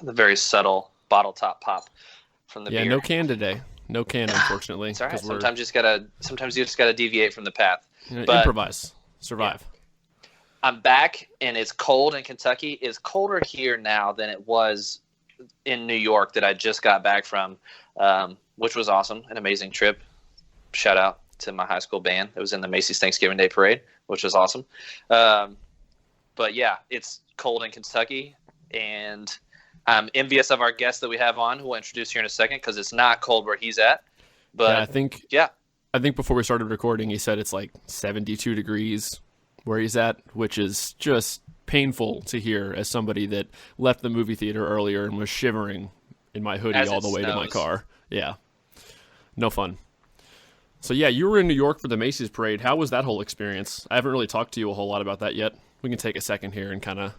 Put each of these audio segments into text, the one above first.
the very subtle bottle top pop from the beer. No can today. No can, unfortunately. It's all right. Sometimes you just gotta deviate from the path. But improvise, survive. Yeah. I'm back, and it's cold in Kentucky. It's colder here now than it was in New York that I just got back from, which was awesome, an amazing trip. Shout out to my high school band that was in the Macy's Thanksgiving Day Parade, which was awesome. But yeah, it's cold in Kentucky, and I'm envious of our guest that we have on, who we'll introduce here in a second, because it's not cold where he's at. But I think before we started recording, he said it's like 72 degrees where he's at, which is just painful to hear as somebody that left the movie theater earlier and was shivering in my hoodie all the way to my car. Yeah. No fun. So yeah, you were in New York for the Macy's parade. How was that whole experience? I haven't really talked to you a whole lot about that yet. We can take a second here and kind of...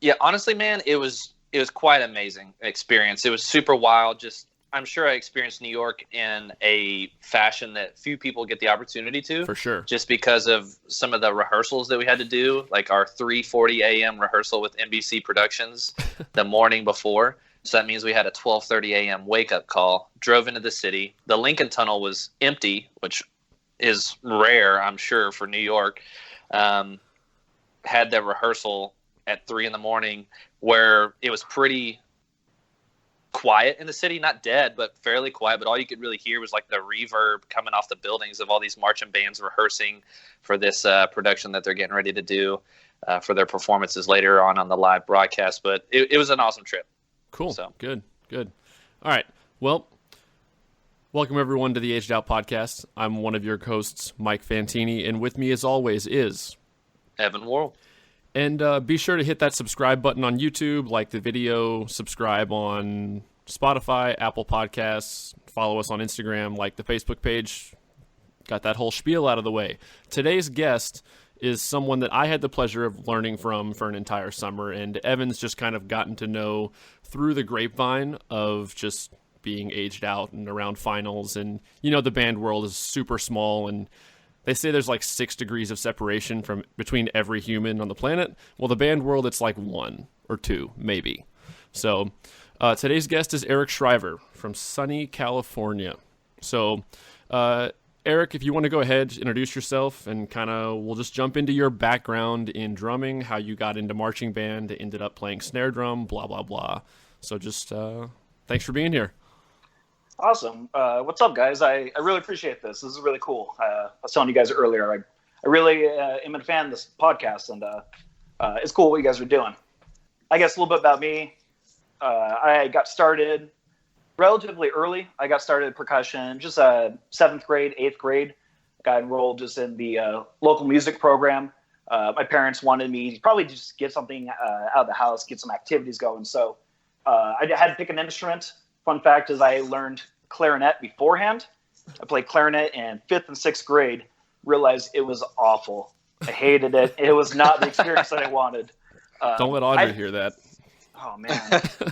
Yeah, honestly, man, it was quite an amazing experience. It was super wild. I'm sure I experienced New York in a fashion that few people get the opportunity to. For sure. Just because of some of the rehearsals that we had to do, like our 3:40 a.m. rehearsal with NBC Productions the morning before. So that means we had a 12:30 a.m. wake-up call, drove into the city. The Lincoln Tunnel was empty, which is rare, I'm sure, for New York. Had that rehearsal at 3 a.m, where it was pretty quiet in the city, not dead, but fairly quiet. But all you could really hear was like the reverb coming off the buildings of all these marching bands rehearsing for this production that they're getting ready to do for their performances later on the live broadcast. But it was an awesome trip. Cool. So good. All right. Well, welcome everyone to the Aged Out Podcast. I'm one of your hosts, Mike Fantini, and with me as always is Evan Worrell. And be sure to hit that subscribe button on YouTube, like the video, subscribe on Spotify, Apple Podcasts, follow us on Instagram, like the Facebook page. Got that whole spiel out of the way. Today's guest is someone that I had the pleasure of learning from for an entire summer, and Evan's just kind of gotten to know through the grapevine of just being aged out and around finals. And, the band world is super small, and they say there's like 6 degrees of separation between every human on the planet. Well, the band world, it's like 1 or 2, maybe. So today's guest is Eric Shriver from sunny California. So Eric, if you want to go ahead, introduce yourself, and we'll just jump into your background in drumming, how you got into marching band, ended up playing snare drum, blah, blah, blah. So just thanks for being here. Awesome. What's up, guys? I really appreciate this. This is really cool. I was telling you guys earlier, I really am a fan of this podcast, and it's cool what you guys are doing. I guess a little bit about me. I got started relatively early. I got started in percussion, just 7th grade, 8th grade. Got enrolled just in the local music program. My parents wanted me to probably just get something out of the house, get some activities going. So I had to pick an instrument. Fun fact is I learned clarinet beforehand. I played clarinet in 5th and 6th grade. Realized it was awful. I hated it. It was not the experience that I wanted. Don't let Audrey hear that. Oh, man.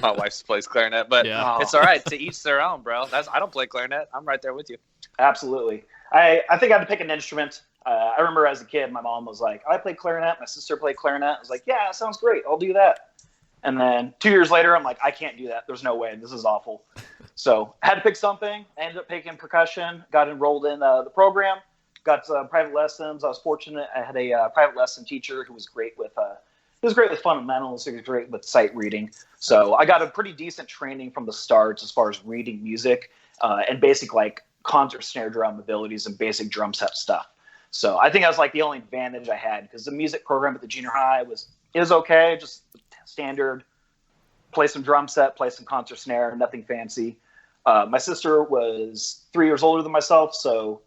My wife plays clarinet, but It's all right. To each their own, bro. I don't play clarinet. I'm right there with you. Absolutely. I think I had to pick an instrument. I remember as a kid, my mom was like, I played clarinet. My sister played clarinet. I was like, yeah, that sounds great. I'll do that. And then 2 years later, I'm like, I can't do that. There's no way. This is awful. So I had to pick something. I ended up picking percussion, got enrolled in the program, got private lessons. I was fortunate. I had a private lesson teacher who was great with fundamentals. He was great with sight reading. So I got a pretty decent training from the start as far as reading music and basic like concert snare drum abilities and basic drum set stuff. So I think that was like the only advantage I had, because the music program at the junior high was okay, just standard, play some drum set, play some concert snare, nothing fancy. My sister was 3 years older than myself, so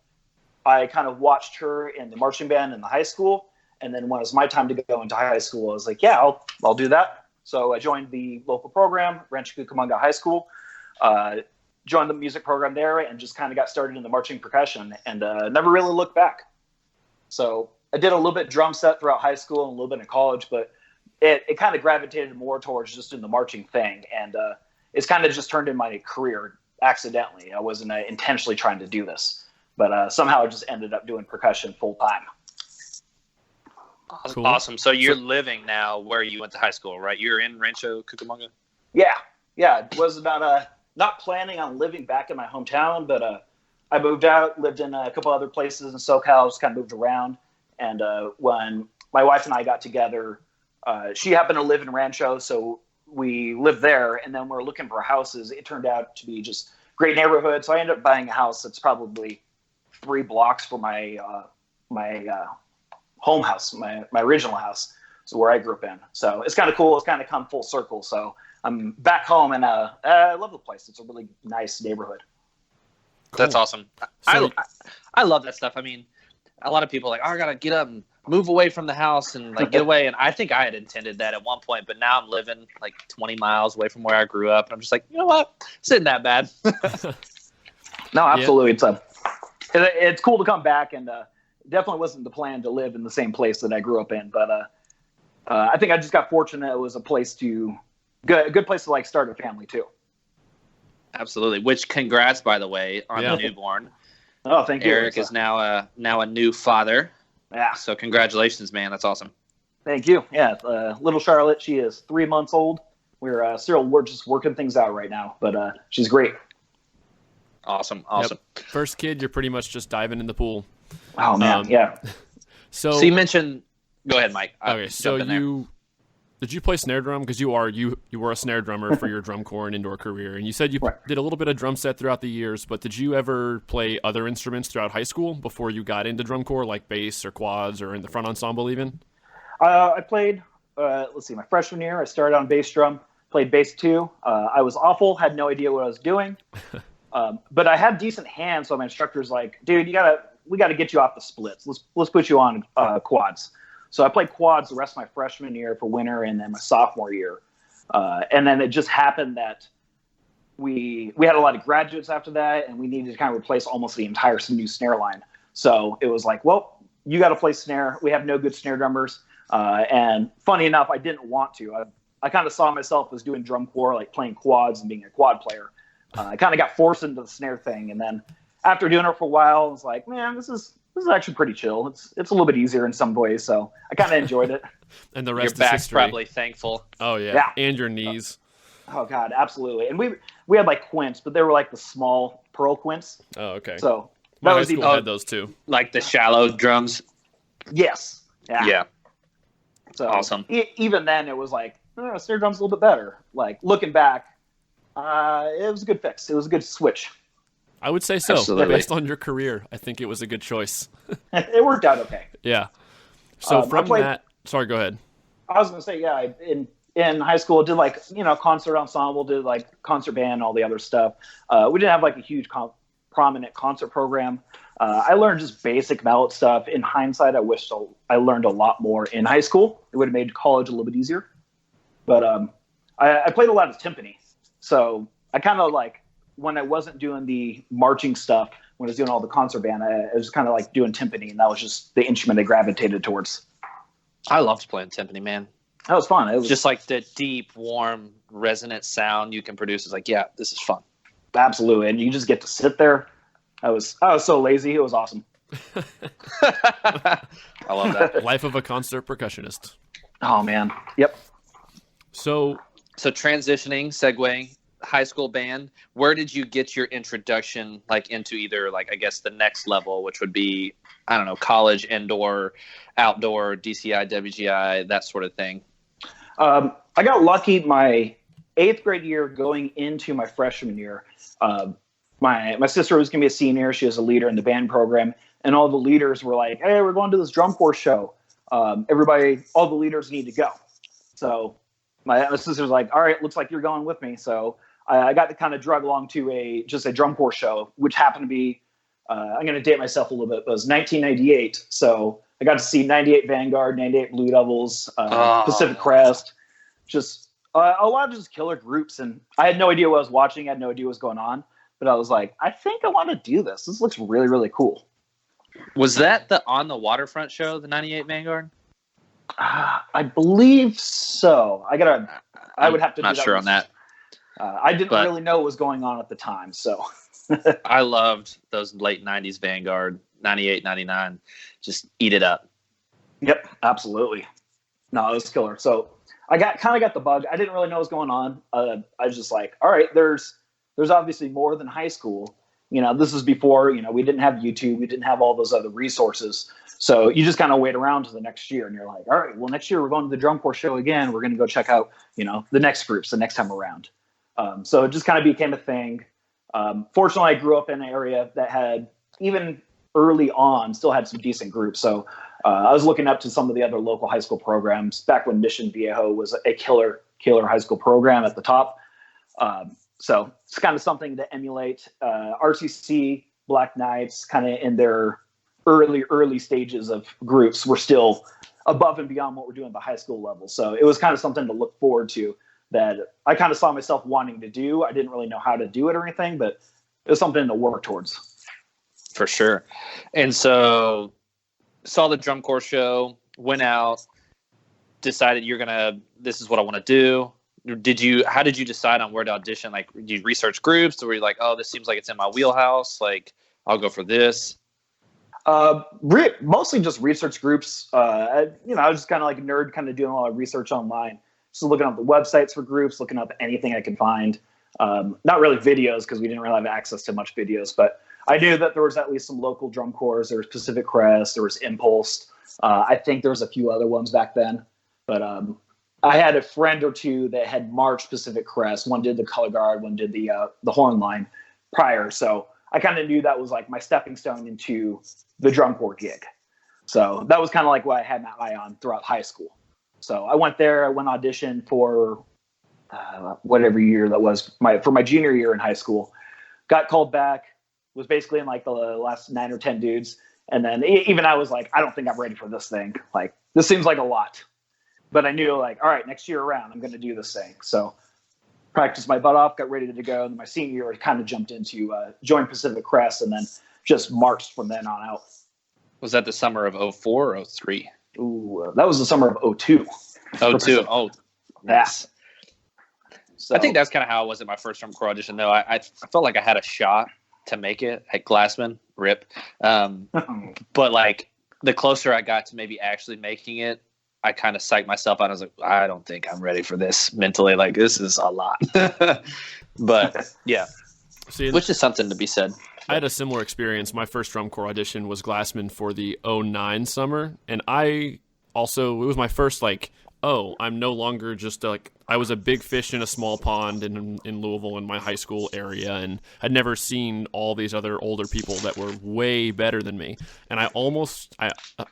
I kind of watched her in the marching band in the high school. And then when it was my time to go into high school, I was like, yeah, I'll do that. So I joined the local program, Rancho Cucamonga High School, joined the music program there, and just kind of got started in the marching percussion, and never really looked back. So I did a little bit drum set throughout high school and a little bit in college, but it kind of gravitated more towards just doing the marching thing. And it's kind of just turned in my career accidentally. I wasn't intentionally trying to do this, but somehow I just ended up doing percussion full time. Cool. Awesome. So you're living now where you went to high school, right? You're in Rancho Cucamonga? Yeah. It was not planning on living back in my hometown, but I moved out, lived in a couple other places in SoCal, just kind of moved around. And when my wife and I got together, she happened to live in Rancho, so we lived there. And then we were looking for houses. It turned out to be just great neighborhood. So I ended up buying a house that's probably 3 blocks from my home house, my original house, so where I grew up in. So it's kind of cool. It's kind of come full circle. So I'm back home, and I love the place. It's a really nice neighborhood. Cool. That's awesome. I love that stuff. I mean, a lot of people are like, oh, I gotta get up and move away from the house and like get away. And I think I had intended that at one point, but now I'm living like 20 miles away from where I grew up, and I'm just like, you know what? This isn't that bad. No, absolutely. Yeah. It's cool to come back, and definitely wasn't the plan to live in the same place that I grew up in. But I think I just got fortunate. It was a good place to like start a family too. Absolutely. Which, congrats, by the way, on the newborn. Oh, thank you. Eric is now a new father. Yeah. So congratulations, man. That's awesome. Thank you. Yeah. Little Charlotte, she is 3 months old. We're just working things out right now, but she's great. Awesome. Yep. First kid, you're pretty much just diving in the pool. Oh man, yeah. So you mentioned. Go ahead, Mike. Okay, so did you play snare drum? Because you were a snare drummer for your drum corps and indoor career, and you said you did a little bit of drum set throughout the years. But did you ever play other instruments throughout high school before you got into drum corps, like bass or quads or in the front ensemble even? I played. Let's see, my freshman year, I started on bass drum. Played bass too. I was awful. Had no idea what I was doing. But I had decent hands, so my instructor's like, "Dude, we gotta get you off the splits. Let's put you on quads." So I played quads the rest of my freshman year for winter, and then my sophomore year. And then it just happened that we had a lot of graduates after that, and we needed to kind of replace almost the entire new snare line. So it was like, well, you got to play snare. We have no good snare drummers. And funny enough, I didn't want to. I kind of saw myself as doing drum corps, like playing quads and being a quad player. I kind of got forced into the snare thing, and then after doing it for a while, I was like, man, this is actually pretty chill. It's a little bit easier in some ways, so I kind of enjoyed it. And the rest your is back's history. Probably thankful. Oh yeah, and your knees. Oh god, absolutely. And we had like quints, but they were like the small pearl quints. Oh okay. So my high school had those too. Like the shallow drums. Yes. Yeah. So awesome. Even then, it was like snare drum's a little bit better. Like looking back, it was a good fix. It was a good switch. I would say so. Absolutely. Based on your career, I think it was a good choice. It worked out okay. Yeah. So sorry, go ahead. I was going to say, yeah, in high school, I did like, concert ensemble, did like concert band, all the other stuff. We didn't have like a huge prominent concert program. I learned just basic mallet stuff. In hindsight, I wish I learned a lot more in high school. It would have made college a little bit easier. But I played a lot of timpani. So I kind of like, when I wasn't doing the marching stuff, when I was doing all the concert band, I was kind of like doing timpani, and that was just the instrument I gravitated towards. I loved playing timpani, man. That was fun. It was just like the deep, warm, resonant sound you can produce. It's like, yeah, this is fun. Absolutely, and you just get to sit there. I was so lazy. It was awesome. I love that. Life of a concert percussionist. Oh man. Yep. So transitioning, segueing. High school band, where did you get your introduction like into either like I guess the next level, which would be I don't know, college, indoor, outdoor, DCI, WGI, that sort of thing? I got lucky my 8th grade year going into my freshman year. My sister was gonna be a senior. She was a leader in the band program, and all the leaders were like, hey, we're going to this drum corps show. All the leaders need to go. So my sister was like, all right, looks like you're going with me. So I got to kind of drug along to a drum corps show, which happened to be, I'm going to date myself a little bit, but it was 1998. So I got to see 98 Vanguard, 98 Blue Devils, Pacific Crest, just a lot of just killer groups. And I had no idea what I was watching. I had no idea what was going on. But I was like, I think I want to do this. This looks really, really cool. Was that the On the Waterfront show, the 98 Vanguard? I believe so. I would have to. Not sure on that. I didn't really know what was going on at the time, so. I loved those late 90s Vanguard, 98, 99. Just eat it up. Yep, absolutely. No, it was killer. So I got the bug. I didn't really know what was going on. I was just like, all right, there's obviously more than high school. This was before, we didn't have YouTube. We didn't have all those other resources. So you just kind of wait around to the next year and you're like, all right, well, next year we're going to the drum corps show again. We're going to go check out, the next groups the next time around. So it just kind of became a thing. Fortunately, I grew up in an area that had, even early on, still had some decent groups. So I was looking up to some of the other local high school programs back when Mission Viejo was a killer high school program at the top. So it's kind of something to emulate. RCC, Black Knights, kind of in their early stages of groups, were still above and beyond what we're doing at the high school level. So it was kind of something to look forward to that I kind of saw myself wanting to do. I didn't really know how to do it or anything, but it was something to work towards. For sure. And so saw the drum corps show, went out, decided this is what I want to do. How did you decide on where to audition? Like, did you research groups, or were you like, oh, this seems like it's in my wheelhouse, like I'll go for this? Mostly just research groups. I was just kind of like a nerd, kind of doing a lot of research online. So looking up the websites for groups, looking up anything I could find. Not really videos, because we didn't really have access to much videos, but I knew that there was at least some local drum corps. There was Pacific Crest, there was Impulse. I think there was a few other ones back then, but I had a friend or two that had marched Pacific Crest. One did the color guard, one did the horn line prior. So I kind of knew that was like my stepping stone into the drum corps gig. So that was kind of like what I had my eye on throughout high school. So I went there, I went audition for whatever year that was, for my junior year in high school. Got called back, was basically in like the last 9 or 10 dudes. And then even I was like, I don't think I'm ready for this thing. Like, this seems like a lot. But I knew, like, all right, next year around, I'm going to do this thing. So practiced my butt off, got ready to go. And my senior year, I kind of jumped into join Pacific Crest, and then just marched from then on out. Was that the summer of 04 or 03? Ooh, that was the summer of 02. 02. Oh, yes. So, I think that's kind of how I was at my first drum corps audition, though. I felt like I had a shot to make it at Glassman, rip. But like the closer I got to maybe actually making it, I kind of psyched myself out. I was like, I don't think I'm ready for this mentally. Like, this is a lot. But yeah, which is something to be said. I had a similar experience. My first drum corps audition was Glassman for the 09 summer. And it was my first, like, I'm no longer just I was a big fish in a small pond in Louisville in my high school area, and I'd never seen all these other older people that were way better than me. And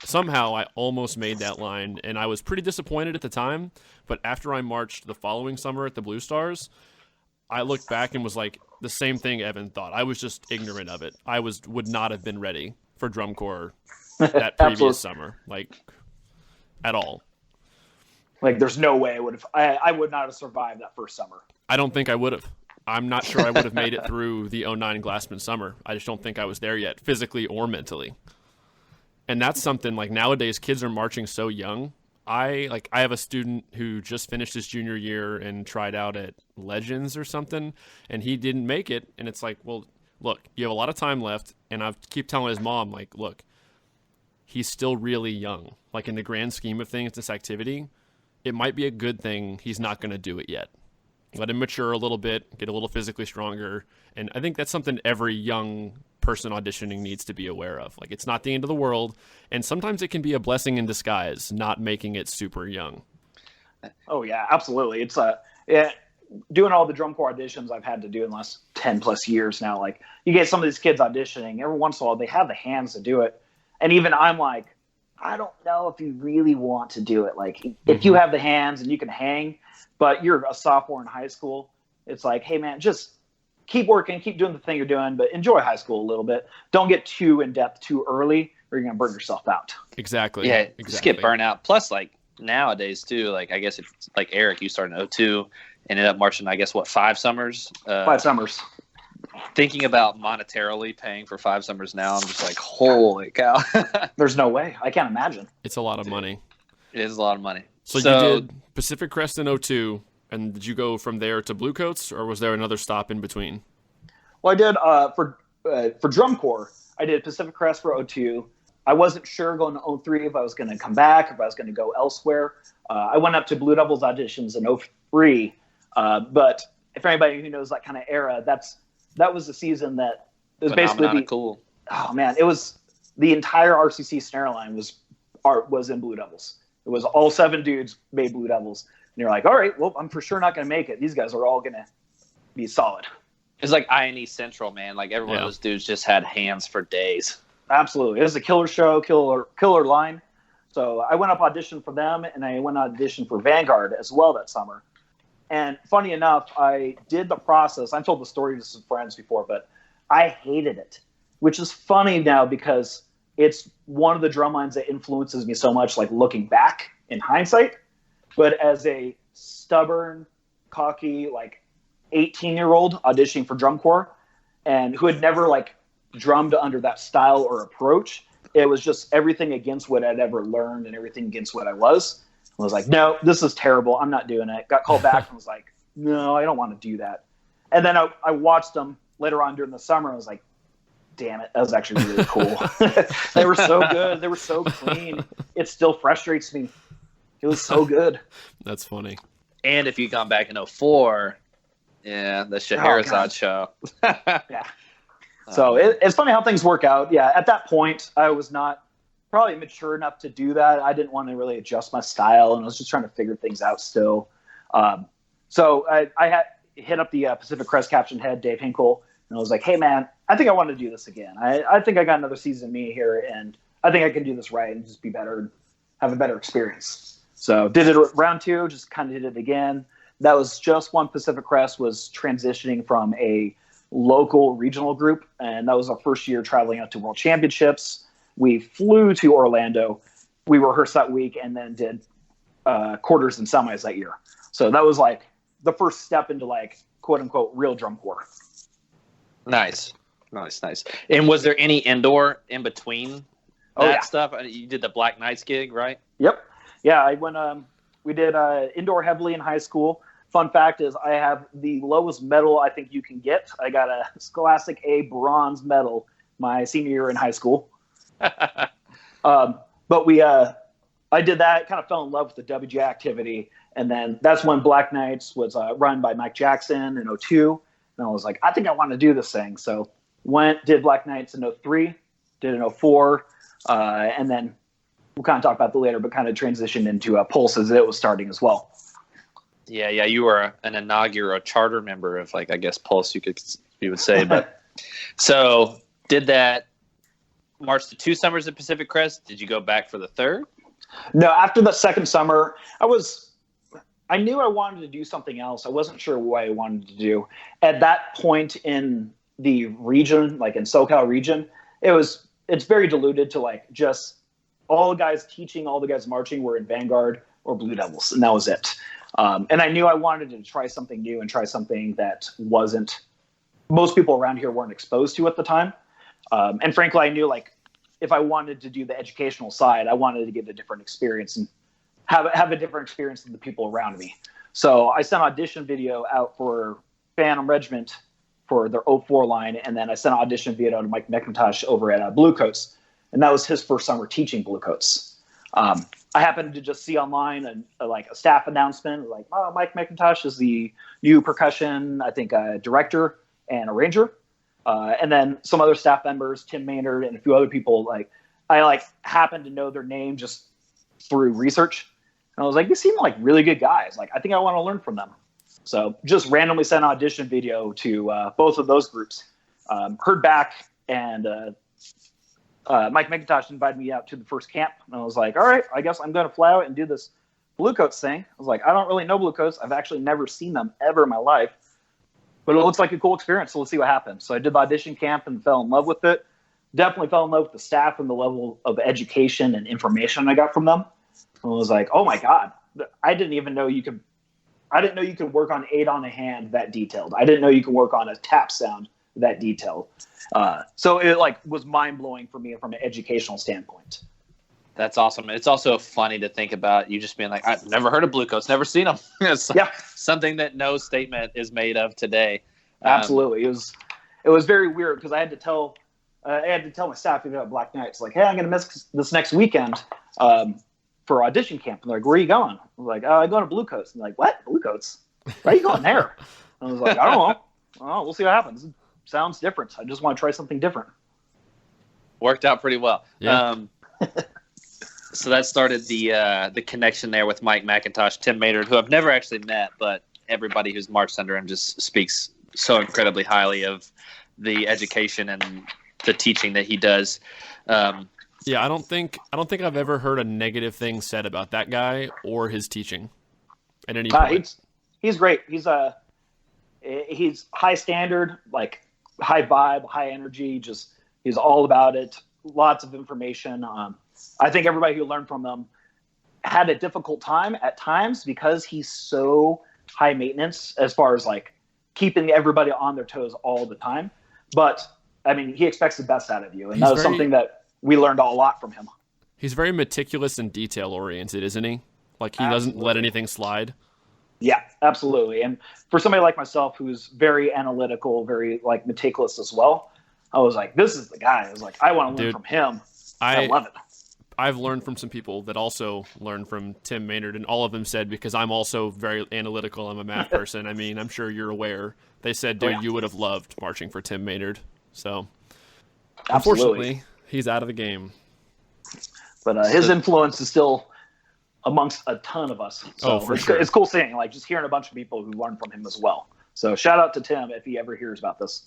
somehow I almost made that line, and I was pretty disappointed at the time. But after I marched the following summer at the Blue Stars, I looked back and was like, the same thing Evan thought. I was just ignorant of it. I would not have been ready for drum corps that previous summer, like, at all. Like, there's no way I would not have survived that first summer. I don't think I would have. I'm not sure I would have made it through the 09 Glassman summer. I just don't think I was there yet, physically or mentally. And that's something, like, nowadays kids are marching so young. I have a student who just finished his junior year and tried out at Legends or something, and he didn't make it. And it's like, well, look, you have a lot of time left. And I keep telling his mom, like, look, he's still really young. Like, in the grand scheme of things, this activity, it might be a good thing he's not going to do it yet. Let him mature a little bit, get a little physically stronger. And I think that's something every young person auditioning needs to be aware of. Like, it's not the end of the world. And sometimes it can be a blessing in disguise, not making it super young. Oh, yeah, absolutely. It's doing all the drum corps auditions I've had to do in the last 10 plus years now. Like, you get some of these kids auditioning, every once in a while they have the hands to do it. And even I'm like, I don't know if you really want to do it. Like, if you have the hands and you can hang, but you're a sophomore in high school, it's like, hey, man, just keep working, keep doing the thing you're doing, but enjoy high school a little bit. Don't get too in-depth too early, or you're going to burn yourself out. Exactly. Yeah, just get burnt out. Plus, like, nowadays, too, like, I guess if, like, Eric, you started in 02, ended up marching, I guess, 5 summers? 5 summers. Thinking about monetarily paying for 5 summers now, I'm just like, holy cow. There's no way. I can't imagine. It's a lot of money. It is a lot of money. So you did Pacific Crest in 02, and did you go from there to Bluecoats, or was there another stop in between? Well, I did for drum corps. I did Pacific Crest for 02. I wasn't sure going to 03 if I was going to come back, if I was going to go elsewhere. I went up to Blue Devils auditions in 03, but if anybody who knows that kind of era, that was the season that it was basically cool. Oh man, it was the entire RCC snare line was in Blue Devils. It was all 7 dudes made Blue Devils, and you're like, all right, well, I'm for sure not going to make it. These guys are all going to be solid. It's like INE Central, man. Like every one of those dudes just had hands for days. Absolutely. It was a killer show, killer line. So I went up auditioned for them, and I went audition for Vanguard as well that summer. And funny enough, I did the process. I've told the story to some friends before, but I hated it, which is funny now because it's one of the drum lines that influences me so much, like looking back in hindsight. But as a stubborn, cocky, like 18-year-old auditioning for drum corps and who had never like drummed under that style or approach, it was just everything against what I'd ever learned and everything against what I was. I was like, no, this is terrible. I'm not doing it. Got called back and was like, no, I don't want to do that. And then I watched them later on during the summer. I was like, damn it, that was actually really cool. They were so good. They were so clean. It still frustrates me. It was so good. That's funny. And if you come back in 04, yeah, the Scheherazade show. Yeah. So it's funny how things work out. Yeah, at that point, I was not probably mature enough to do that. I didn't want to really adjust my style, and I was just trying to figure things out still. So I had hit up the Pacific Crest caption head, Dave Hinkle, and I was like, hey, man, I think I want to do this again. I think I got another season in me here, and I think I can do this right and just be better and have a better experience. So did it round 2, just kind of did it again. That was just when Pacific Crest was transitioning from a local regional group, and that was our first year traveling out to World Championships. We flew to Orlando. We rehearsed that week and then did quarters and semis that year. So that was like the first step into like quote unquote real drum corps. Nice. And was there any indoor in between that stuff? You did the Black Knights gig, right? Yep. Yeah, I went. We did indoor heavily in high school. Fun fact is I have the lowest medal I think you can get. I got a Scholastic A bronze medal my senior year in high school. But I did that, kind of fell in love with the WG activity. And then that's when Black Knights was run by Mike Jackson in 02. And I was like, I think I want to do this thing. So did Black Knights in 03, did in 04. And then we'll kind of talk about that later, but kind of transitioned into Pulse as it was starting as well. Yeah, you were an inaugural charter member of, like, I guess Pulse, you would say. But so did that march to 2 summers at Pacific Crest? Did you go back for the 3rd? No, after the 2nd summer, I knew I wanted to do something else. I wasn't sure what I wanted to do. At that point in the region, like in SoCal region, it's very diluted to like just all the guys teaching, all the guys marching were in Vanguard or Blue Devils, and that was it. And I knew I wanted to try something new and try something that most people around here weren't exposed to at the time. And frankly, I knew like if I wanted to do the educational side, I wanted to get a different experience and have a different experience than the people around me. So I sent an audition video out for Phantom Regiment for their 04 line, and then I sent an audition video to Mike McIntosh over at Blue Coats, and that was his first summer teaching Blue Coats. I happened to just see online a staff announcement, like, oh, Mike McIntosh is the new percussion, I think, director and arranger. And then some other staff members, Tim Maynard and a few other people, I happened to know their name just through research. And I was like, these seem like really good guys. Like, I think I want to learn from them. So just randomly sent an audition video to both of those groups. Heard back, and Mike McIntosh invited me out to the first camp. And I was like, all right, I guess I'm going to fly out and do this Blue Coats thing. I was like, I don't really know Blue Coats. I've actually never seen them ever in my life. But it looks like a cool experience, so let's see what happens. So I did the audition camp and fell in love with it. Definitely fell in love with the staff and the level of education and information I got from them. And I was like, oh my God, I didn't know you could work on 8 on a hand that detailed. I didn't know you could work on a tap sound that detailed. So it was mind blowing for me from an educational standpoint. That's awesome. It's also funny to think about you just being like, I've never heard of Blue Coats, never seen them. Something that no statement is made of today. Absolutely. It was very weird because I had to tell I had to tell my staff about Black Knights, like, hey, I'm going to miss this next weekend for audition camp. And they're like, where are you going? I was like, I'm going to Blue Coats. And they're like, what? Blue Coats? Why are you going there? And I was like, I don't know. Oh, we'll see what happens. It sounds different. I just want to try something different. Worked out pretty well. Yeah. So that started the connection there with Mike McIntosh, Tim Maynard, who I've never actually met, but everybody who's marched under him just speaks so incredibly highly of the education and the teaching that he does. Yeah, I don't think I've ever heard a negative thing said about that guy or his teaching at any point. He's great. He's high standard, like high vibe, high energy. Just he's all about it. Lots of information. I think everybody who learned from him had a difficult time at times because he's so high maintenance as far as like keeping everybody on their toes all the time. But I mean, he expects the best out of you, and that was something that we learned a lot from him. He's very meticulous and detail oriented, isn't he? Like he doesn't let anything slide. Yeah, absolutely. And for somebody like myself who's very analytical, very like meticulous as well, I was like, this is the guy. I was like, I want to learn from him. I love it. I've learned from some people that also learned from Tim Maynard, and all of them said, because I'm also very analytical, I'm a math person. I mean, I'm sure you're aware. They said, dude, you would have loved marching for Tim Maynard. So, unfortunately, he's out of the game. But his influence is still amongst a ton of us. So for sure. It's cool seeing, like, just hearing a bunch of people who learned from him as well. So shout out to Tim if he ever hears about this.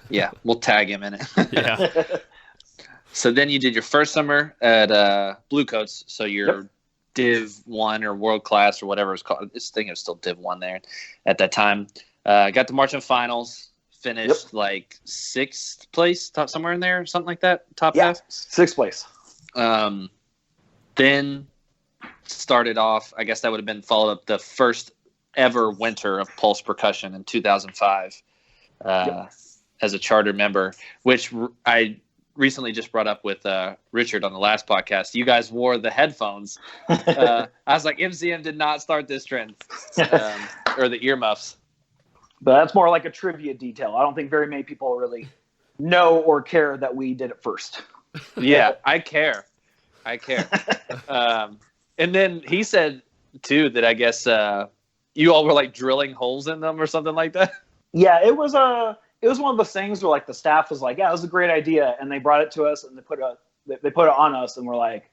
Yeah, we'll tag him in it. Yeah. So then you did your first summer at Blue Coats. So your Div 1 or World Class or whatever it's called. I think it was still Div 1 there at that time. Got to marching finals. Finished like 6th place, somewhere in there, something like that. Top half. 6th place. Then started off. I guess that would have been followed up the first ever winter of Pulse Percussion in 2005 as a charter member, which I recently just brought up with Richard on the last podcast. You guys wore the headphones. I was like, MCM did not start this trend, or the earmuffs. But that's more like a trivia detail. I don't think very many people really know or care that we did it first. Yeah, I care. And then he said, too, that I guess you all were like drilling holes in them or something like that. Yeah, it was one of those things where like the staff was like, yeah, it was a great idea. And they brought it to us and they put it on us and we're like,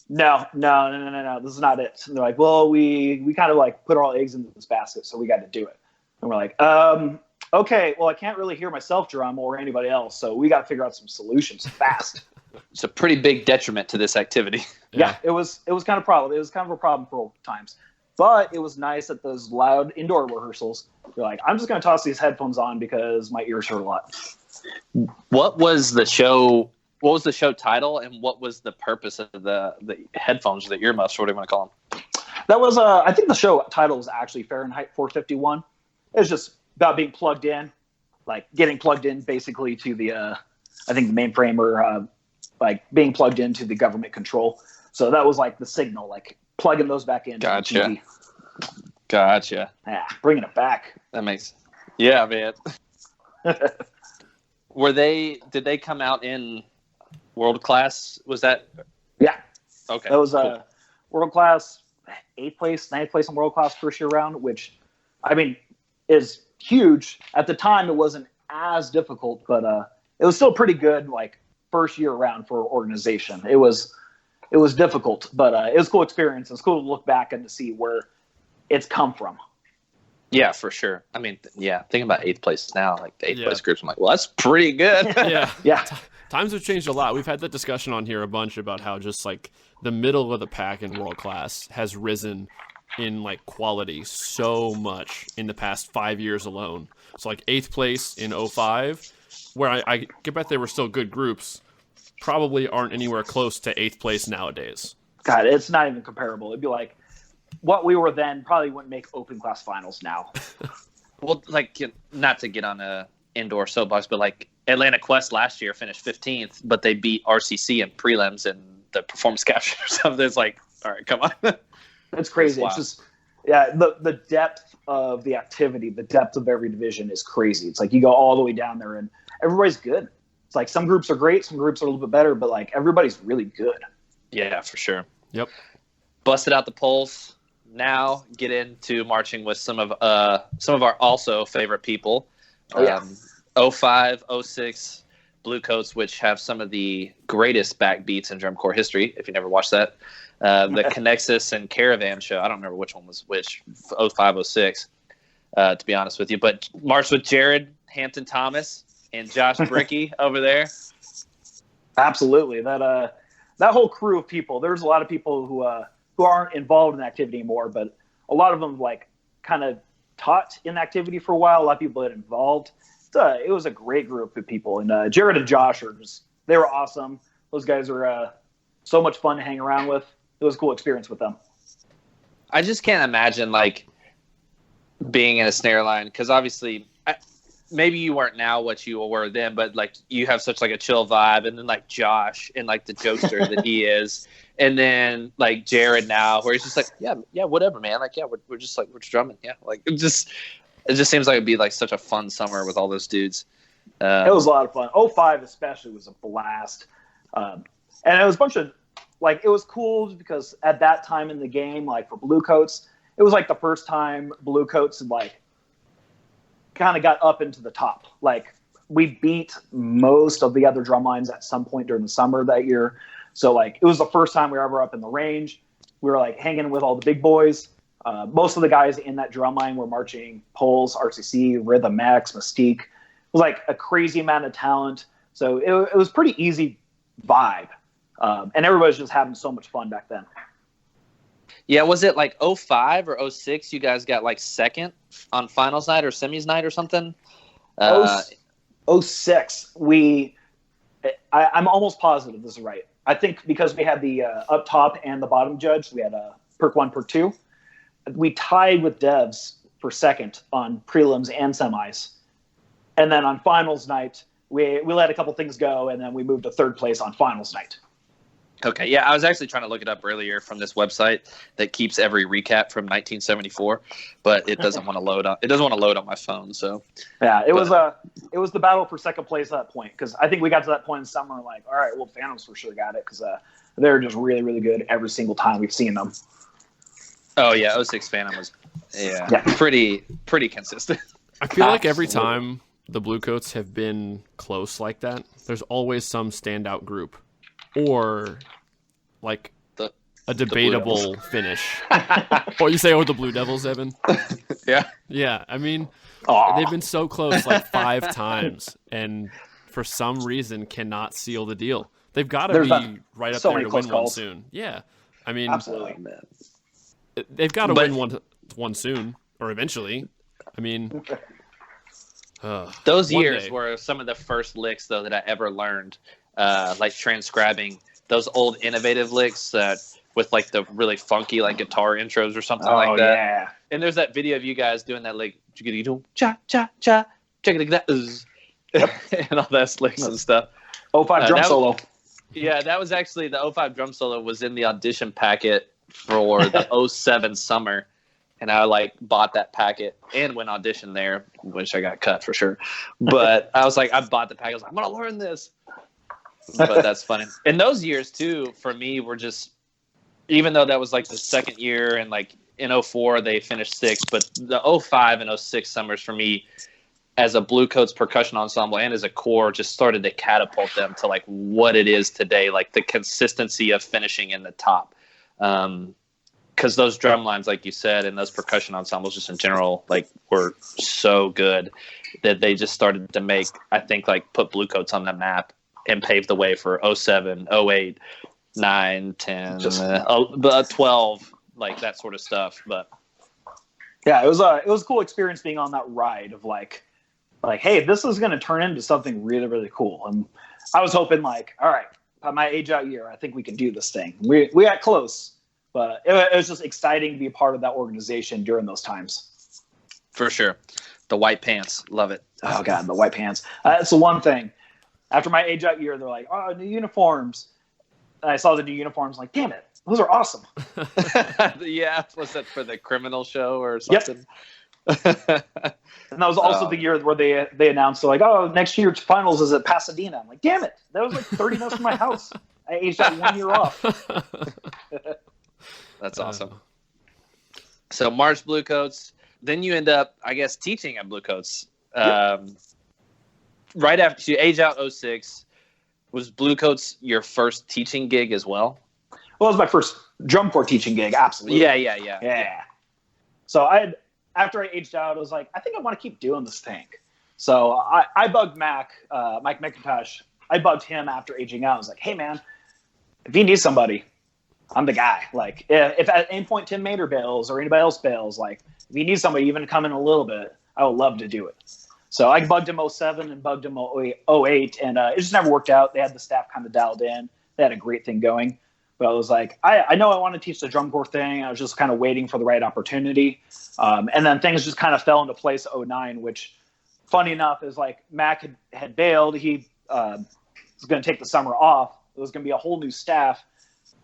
no, this is not it. And they're like, well, we kind of like put all eggs into this basket, so we got to do it. And we're like, okay, well, I can't really hear myself drum or anybody else, so we got to figure out some solutions fast. It's a pretty big detriment to this activity. Yeah, it was kind of a problem. It was kind of a problem for times. But it was nice at those loud indoor rehearsals. You're like, I'm just going to toss these headphones on because my ears hurt a lot. What was the show title, and what was the purpose of the headphones, the earmuffs, or whatever you want to call them? That was, I think the show title was actually Fahrenheit 451. It was just about being plugged in, like getting plugged in basically to the, I think the mainframe or like being plugged into the government control. So that was like the signal, like plugging those back in. Gotcha. Yeah, bringing it back. That makes, yeah, man. Did they come out in World Class? Was that? Yeah. Okay. That was cool. World Class, 8th place, 9th place in World Class first year round, which, I mean, is huge. At the time, it wasn't as difficult, but it was still pretty good, like, first year round for organization. It was difficult, but it was a cool experience. It's cool to look back and to see where it's come from. Yeah, for sure. I mean, yeah, thinking about 8th place now, like the 8th place groups, I'm like, well, that's pretty good. Yeah. Times have changed a lot. We've had that discussion on here a bunch about how just like the middle of the pack in World Class has risen in like quality so much in the past 5 years alone. So like 8th place in 05, where I bet they were still good groups, probably aren't anywhere close to 8th place nowadays. God, it's not even comparable. It'd be like what we were then probably wouldn't make open class finals now. Well, like, not to get on a indoor soapbox, but like Atlanta Quest last year finished 15th, but they beat RCC in prelims and the performance capture or something. It's like, all right, come on. It's crazy. It's just, yeah, the depth of the activity, the depth of every division is crazy. It's like you go all the way down there and everybody's good. It's like some groups are great, some groups are a little bit better, but like everybody's really good. Yeah, for sure. Yep. Busted out the polls. Now get into marching with some of our also favorite people. Oh, yeah. 05, 06 Blue Coats, which have some of the greatest backbeats in drum corps history, if you never watched that. The Connexus and Caravan show. I don't remember which one was which, 05, 06, to be honest with you. But marched with Jared Hampton Thomas and Josh Bricky over there. Absolutely. That whole crew of people, there's a lot of people who aren't involved in the activity anymore, but a lot of them like kind of taught in the activity for a while. A lot of people that involved. It was a great group of people, and Jared and Josh they were awesome. Those guys were so much fun to hang around with. It was a cool experience with them. I just can't imagine like being in a snare line, because obviously maybe you weren't now what you were then, but like you have such like a chill vibe, and then like Josh and like the jokester that he is, and then like Jared now, where he's just like, yeah, whatever, man. Like, yeah, we're just like, we're drumming. Yeah. Like it just seems like it'd be like such a fun summer with all those dudes. It was a lot of fun. 05 especially was a blast. And it was a bunch of like, it was cool because at that time in the game, like for Blue Coats, it was like the first time Blue Coats had like kind of got up into the top. Like we beat most of the other drum lines at some point during the summer that year. So like it was the first time we were ever up in the range. We were like hanging with all the big boys. Most of the guys in that drum line were marching Poles, RCC, Rhythm X, Mystique. It was like a crazy amount of talent. So it was pretty easy vibe. And everybody was just having so much fun back then. Yeah, was it like 05 or 06 you guys got like second on finals night or semis night or something? 06, I'm almost positive this is right. I think because we had the up top and the bottom judge, we had Perk 1, Perk 2. We tied with Devs for second on prelims and semis. And then on finals night, we let a couple things go, and then we moved to third place on finals night. Okay, yeah, I was actually trying to look it up earlier from this website that keeps every recap from 1974, but it doesn't want to load up. It doesn't want to load on my phone. So yeah, it was the battle for second place at that point, because I think we got to that point in summer like, all right, well, Phantoms for sure got it, because they're just really, really good every single time we've seen them. Oh yeah, 06 Phantom was pretty consistent. I feel like every time the Blue Coats have been close like that, there's always some standout group. Or like a debatable finish. Oh, you say, the Blue Devils, Evan? Yeah. Yeah, I mean, they've been so close like 5 times, and for some reason cannot seal the deal. They've got to be right up there to win one soon. Yeah, I mean, absolutely. They've got to win one soon or eventually. I mean, those years were some of the first licks though that I ever learned. Like transcribing those old innovative licks with like the really funky like guitar intros or something like that. Yeah. And there's that video of you guys doing that like cha cha cha and all that licks and stuff. 05 drum solo. Yeah, that was actually the 05 drum solo was in the audition packet for the 07 summer. And I like bought that packet and went audition there, which I got cut for sure. But I was like, I bought the packet. I was like, I'm gonna learn this. But that's funny. And those years too, for me, were just, even though that was like the second year, and like in 04 they finished 6th, but the 05 and 06 summers for me as a Blue Coats percussion ensemble and as a core just started to catapult them to like what it is today, like the consistency of finishing in the top. Because those drum lines, like you said, and those percussion ensembles just in general, like were so good that they just started to make, I think, like put Blue Coats on the map and paved the way for 07, 08, 9, 10, 12, like that sort of stuff. But yeah, it was a cool experience being on that ride of like, hey, this is going to turn into something really, really cool. And I was hoping like, all right, by my age out year, I think we can do this thing. We got close, but it was just exciting to be a part of that organization during those times. For sure. The white pants. Love it. Oh God, the white pants. That's the one thing. After my age out year, they're like, oh, new uniforms. And I saw the new uniforms, like, damn it, those are awesome. Yeah, was that for the criminal show or something? And that was also the year where they announced, they're like, oh, next year's finals is at Pasadena. I'm like, damn it. That was like 30 minutes from my house. I aged out 1 year off. That's awesome. So March Bluecoats. Then you end up, I guess, teaching at Bluecoats. Right after you age out 06, was Bluecoats your first teaching gig as well? Well, it was my first drum corps teaching gig, absolutely. Yeah. So after I aged out, I was like, I think I want to keep doing this thing. So I bugged Mike McIntosh. I bugged him after aging out. I was like, hey, man, if you need somebody, I'm the guy. Like, if at any point Tim Mater bails or anybody else bails, like, if you need somebody even to come in a little bit, I would love to do it. So I bugged him 07 and bugged him 08, and it just never worked out. They had the staff kind of dialed in. They had a great thing going. But I was like, I know I want to teach the drum corps thing. I was just kind of waiting for the right opportunity. And then things just kind of fell into place 09, which, funny enough, is like Mac had bailed. He was going to take the summer off. It was going to be a whole new staff.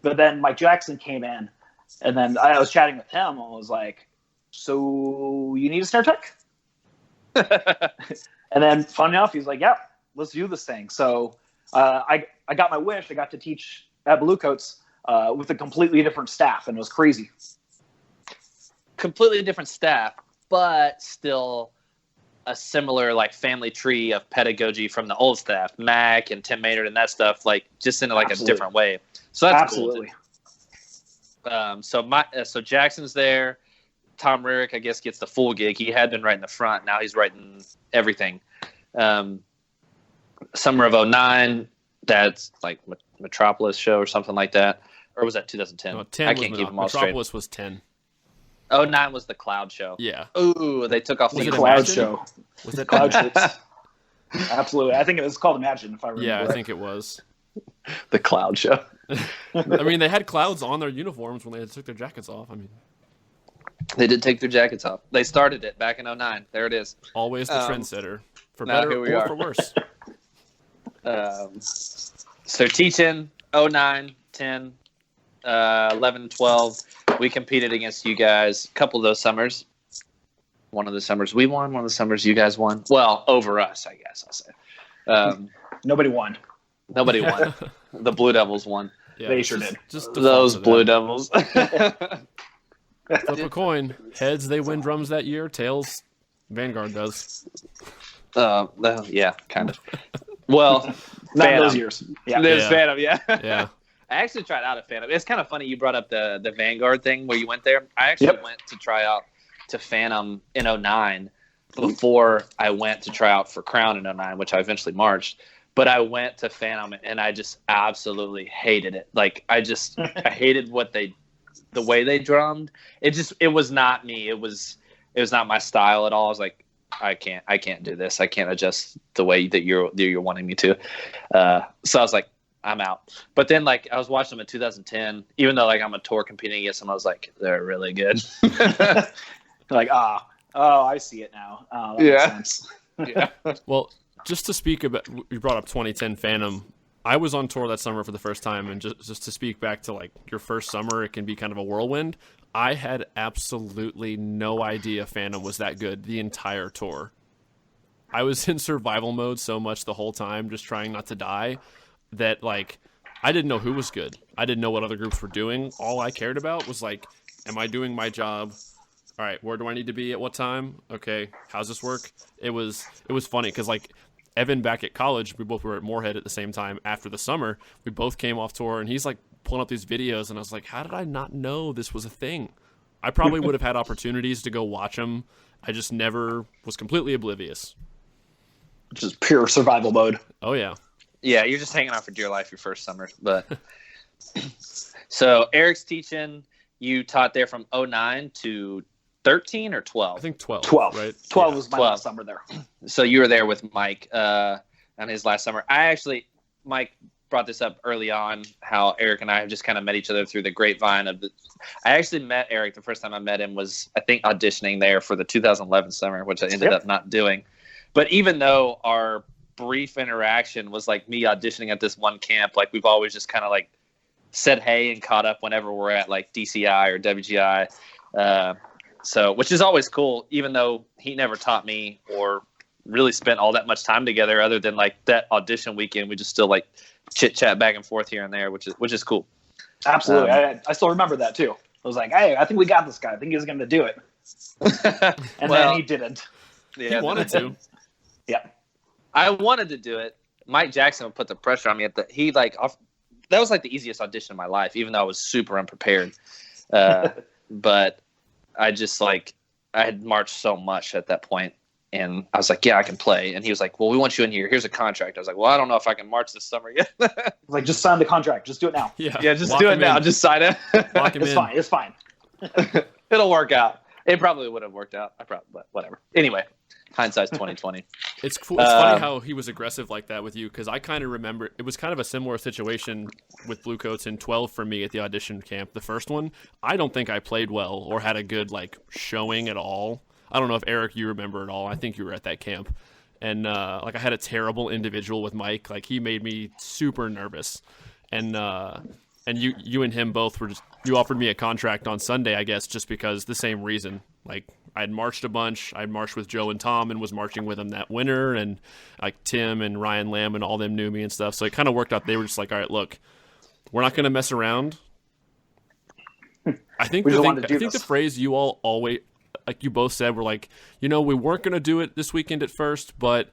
But then Mike Jackson came in, and then I was chatting with him, and I was like, so you need a snare tech? And then, funny enough, he's like, yeah, let's do this thing. So I got my wish. I got to teach at Bluecoats with a completely different staff, and it was crazy. Completely different staff, but still a similar like family tree of pedagogy from the old staff, Mac and Tim Maynard and that stuff, like just in like a different way. So that's absolutely cool. So Jackson's there. Tom Rarick, I guess, gets the full gig. He had been writing the front. Now he's writing everything. Summer of 09, that's like Metropolis show or something like that. Or was that 2010? No, 10 I can't keep them all straight. Metropolis was 10. 09 was the Cloud show. Yeah. Ooh, they took off the Cloud show. Was it Cloud shapes? Absolutely. I think it was called Imagine, if I remember. Yeah, right. I think it was. The Cloud show. I mean, they had clouds on their uniforms when they took their jackets off. I mean, they did take their jackets off. They started it back in 09. There it is. Always the trendsetter. For better or for worse. So teaching 09, 10, 11, 12. We competed against you guys a couple of those summers. One of the summers we won. One of the summers you guys won. Well, over us, I guess I'll say. Nobody won. Nobody won. The Blue Devils won. Yeah, they sure did. Just those Blue Devils. Flip a coin. Heads, they win drums that year. Tails, Vanguard does. Yeah, kind of. Well, not in those years. Yeah. There's Phantom, yeah. Yeah. I actually tried out at Phantom. It's kind of funny you brought up the Vanguard thing where you went there. I actually went to try out to Phantom in 09 before I went to try out for Crown in 09, which I eventually marched. But I went to Phantom and I just absolutely hated it. Like I hated the way they drummed. It was not me. It was not my style at all. I was like, I can't do this. I can't adjust the way that you're wanting me to. So I was like, I'm out. But then like I was watching them in 2010, even though like I'm a tour competing against them, I was like, they're really good. Like, I see it now. That makes sense. Yeah. Well, just to speak about, you brought up 2010 Phantom. I was on tour that summer for the first time, and just to speak back to like your first summer, it can be kind of a whirlwind. I had absolutely no idea Phantom was that good the entire tour. I was in survival mode so much the whole time, just trying not to die, that like I didn't know who was good. I didn't know what other groups were doing. All I cared about was like, am I doing my job? All right, where do I need to be at what time? Okay, how's this work? It was funny because like Evan back at college, we both were at Moorhead at the same time after the summer. We both came off tour, and he's like pulling up these videos, and I was like, how did I not know this was a thing? I probably would have had opportunities to go watch them. I just never was completely oblivious. Just pure survival mode. Oh, yeah. Yeah, you're just hanging out for dear life your first summer. But so Eric's teaching. You taught there from 09 to 13 or 12? I think 12. 12. Right? 12 was my last summer there. So you were there with Mike on his last summer. Mike brought this up early on, how Eric and I have just kind of met each other through the grapevine. I actually met Eric the first time I met him was, I think, auditioning there for the 2011 summer, which I ended up not doing. But even though our brief interaction was like me auditioning at this one camp, like we've always just kind of like said hey and caught up whenever we're at like DCI or WGI. So, which is always cool, even though he never taught me or really spent all that much time together, other than like that audition weekend. We just still like chit chat back and forth here and there, which is cool. Absolutely. I still remember that too. I was like, hey, I think we got this guy. I think he's going to do it. And then he didn't. Yeah, he wanted to. Yeah. I wanted to do it. Mike Jackson would put the pressure on me that was like the easiest audition of my life, even though I was super unprepared. But I just I had marched so much at that point, and I was like, yeah, I can play. And he was like, well, we want you in here. Here's a contract. I was like, well, I don't know if I can march this summer yet. Like, just sign the contract. Just do it now. Yeah, just do it now. Just sign it. Lock him in. Fine. It's fine. It'll work out. It probably would have worked out. But whatever. Anyway, hindsight's 2020. It's cool. It's funny how he was aggressive like that with you, because I kind of remember it was kind of a similar situation with Bluecoats in 12 for me at the audition camp. The first one, I don't think I played well or had a good showing at all. I don't know if Eric, you remember at all. I think you were at that camp, and I had a terrible individual with Mike. Like, he made me super nervous, and you and him both were you offered me a contract on Sunday, I guess, just because the same reason. Like, I'd marched a bunch. I'd marched with Joe and Tom and was marching with them that winter, and like Tim and Ryan Lamb and all them knew me and stuff. So it kind of worked out. They were just like, all right, look, we're not going to mess around. I think the phrase you all always, like you both said, were like, we weren't going to do it this weekend at first, but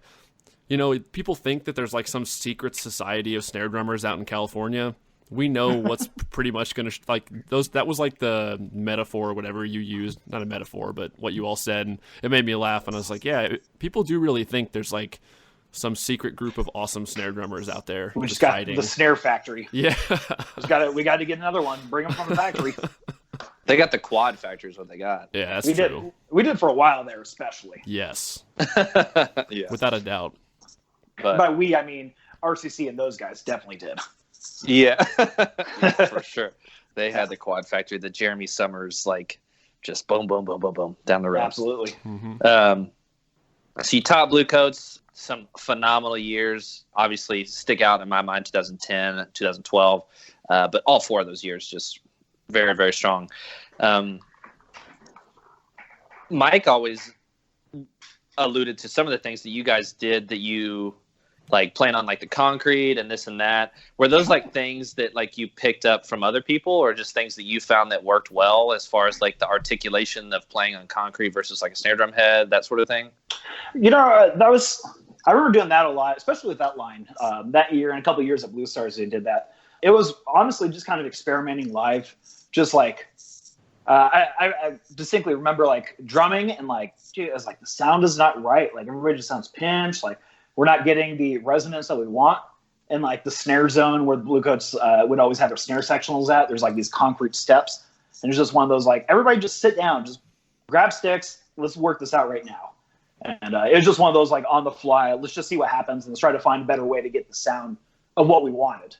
people think that there's like some secret society of snare drummers out in California. We know what's pretty much going to that was like the metaphor or whatever you used, not a metaphor, but what you all said. And it made me laugh. And I was like, yeah, people do really think there's like some secret group of awesome snare drummers out there. We just got hiding. The snare factory. Yeah. We got to get another one. Bring them from the factory. They got the quad factory is what they got. Yeah, that's true. We did for a while there, especially. Yes. Yeah. Without a doubt. But by we, I mean RCC and those guys definitely did. Yeah. Yeah, for sure. They had the quad factory, the Jeremy Summers, just boom, boom, boom, boom, boom, down the road. Absolutely. Mm-hmm. So you taught Bluecoats, some phenomenal years. Obviously, stick out in my mind 2010, 2012. But all 4 of those years just very, very strong. Mike always alluded to some of the things that you guys did that you playing on the concrete and this and that. Were those things that you picked up from other people, or just things that you found that worked well as far as the articulation of playing on concrete versus a snare drum head, that sort of thing? I remember doing that a lot, especially with that line that year and a couple of years at Blue Stars. They did that. It was honestly just kind of experimenting live. Just I distinctly remember drumming and it was the sound is not right. Everybody just sounds pinched. We're not getting the resonance that we want. And the snare zone where the Bluecoats would always have their snare sectionals at, there's these concrete steps. And there's just one of those everybody just sit down, just grab sticks. Let's work this out right now. And it was just one of those on the fly. Let's just see what happens and let's try to find a better way to get the sound of what we wanted.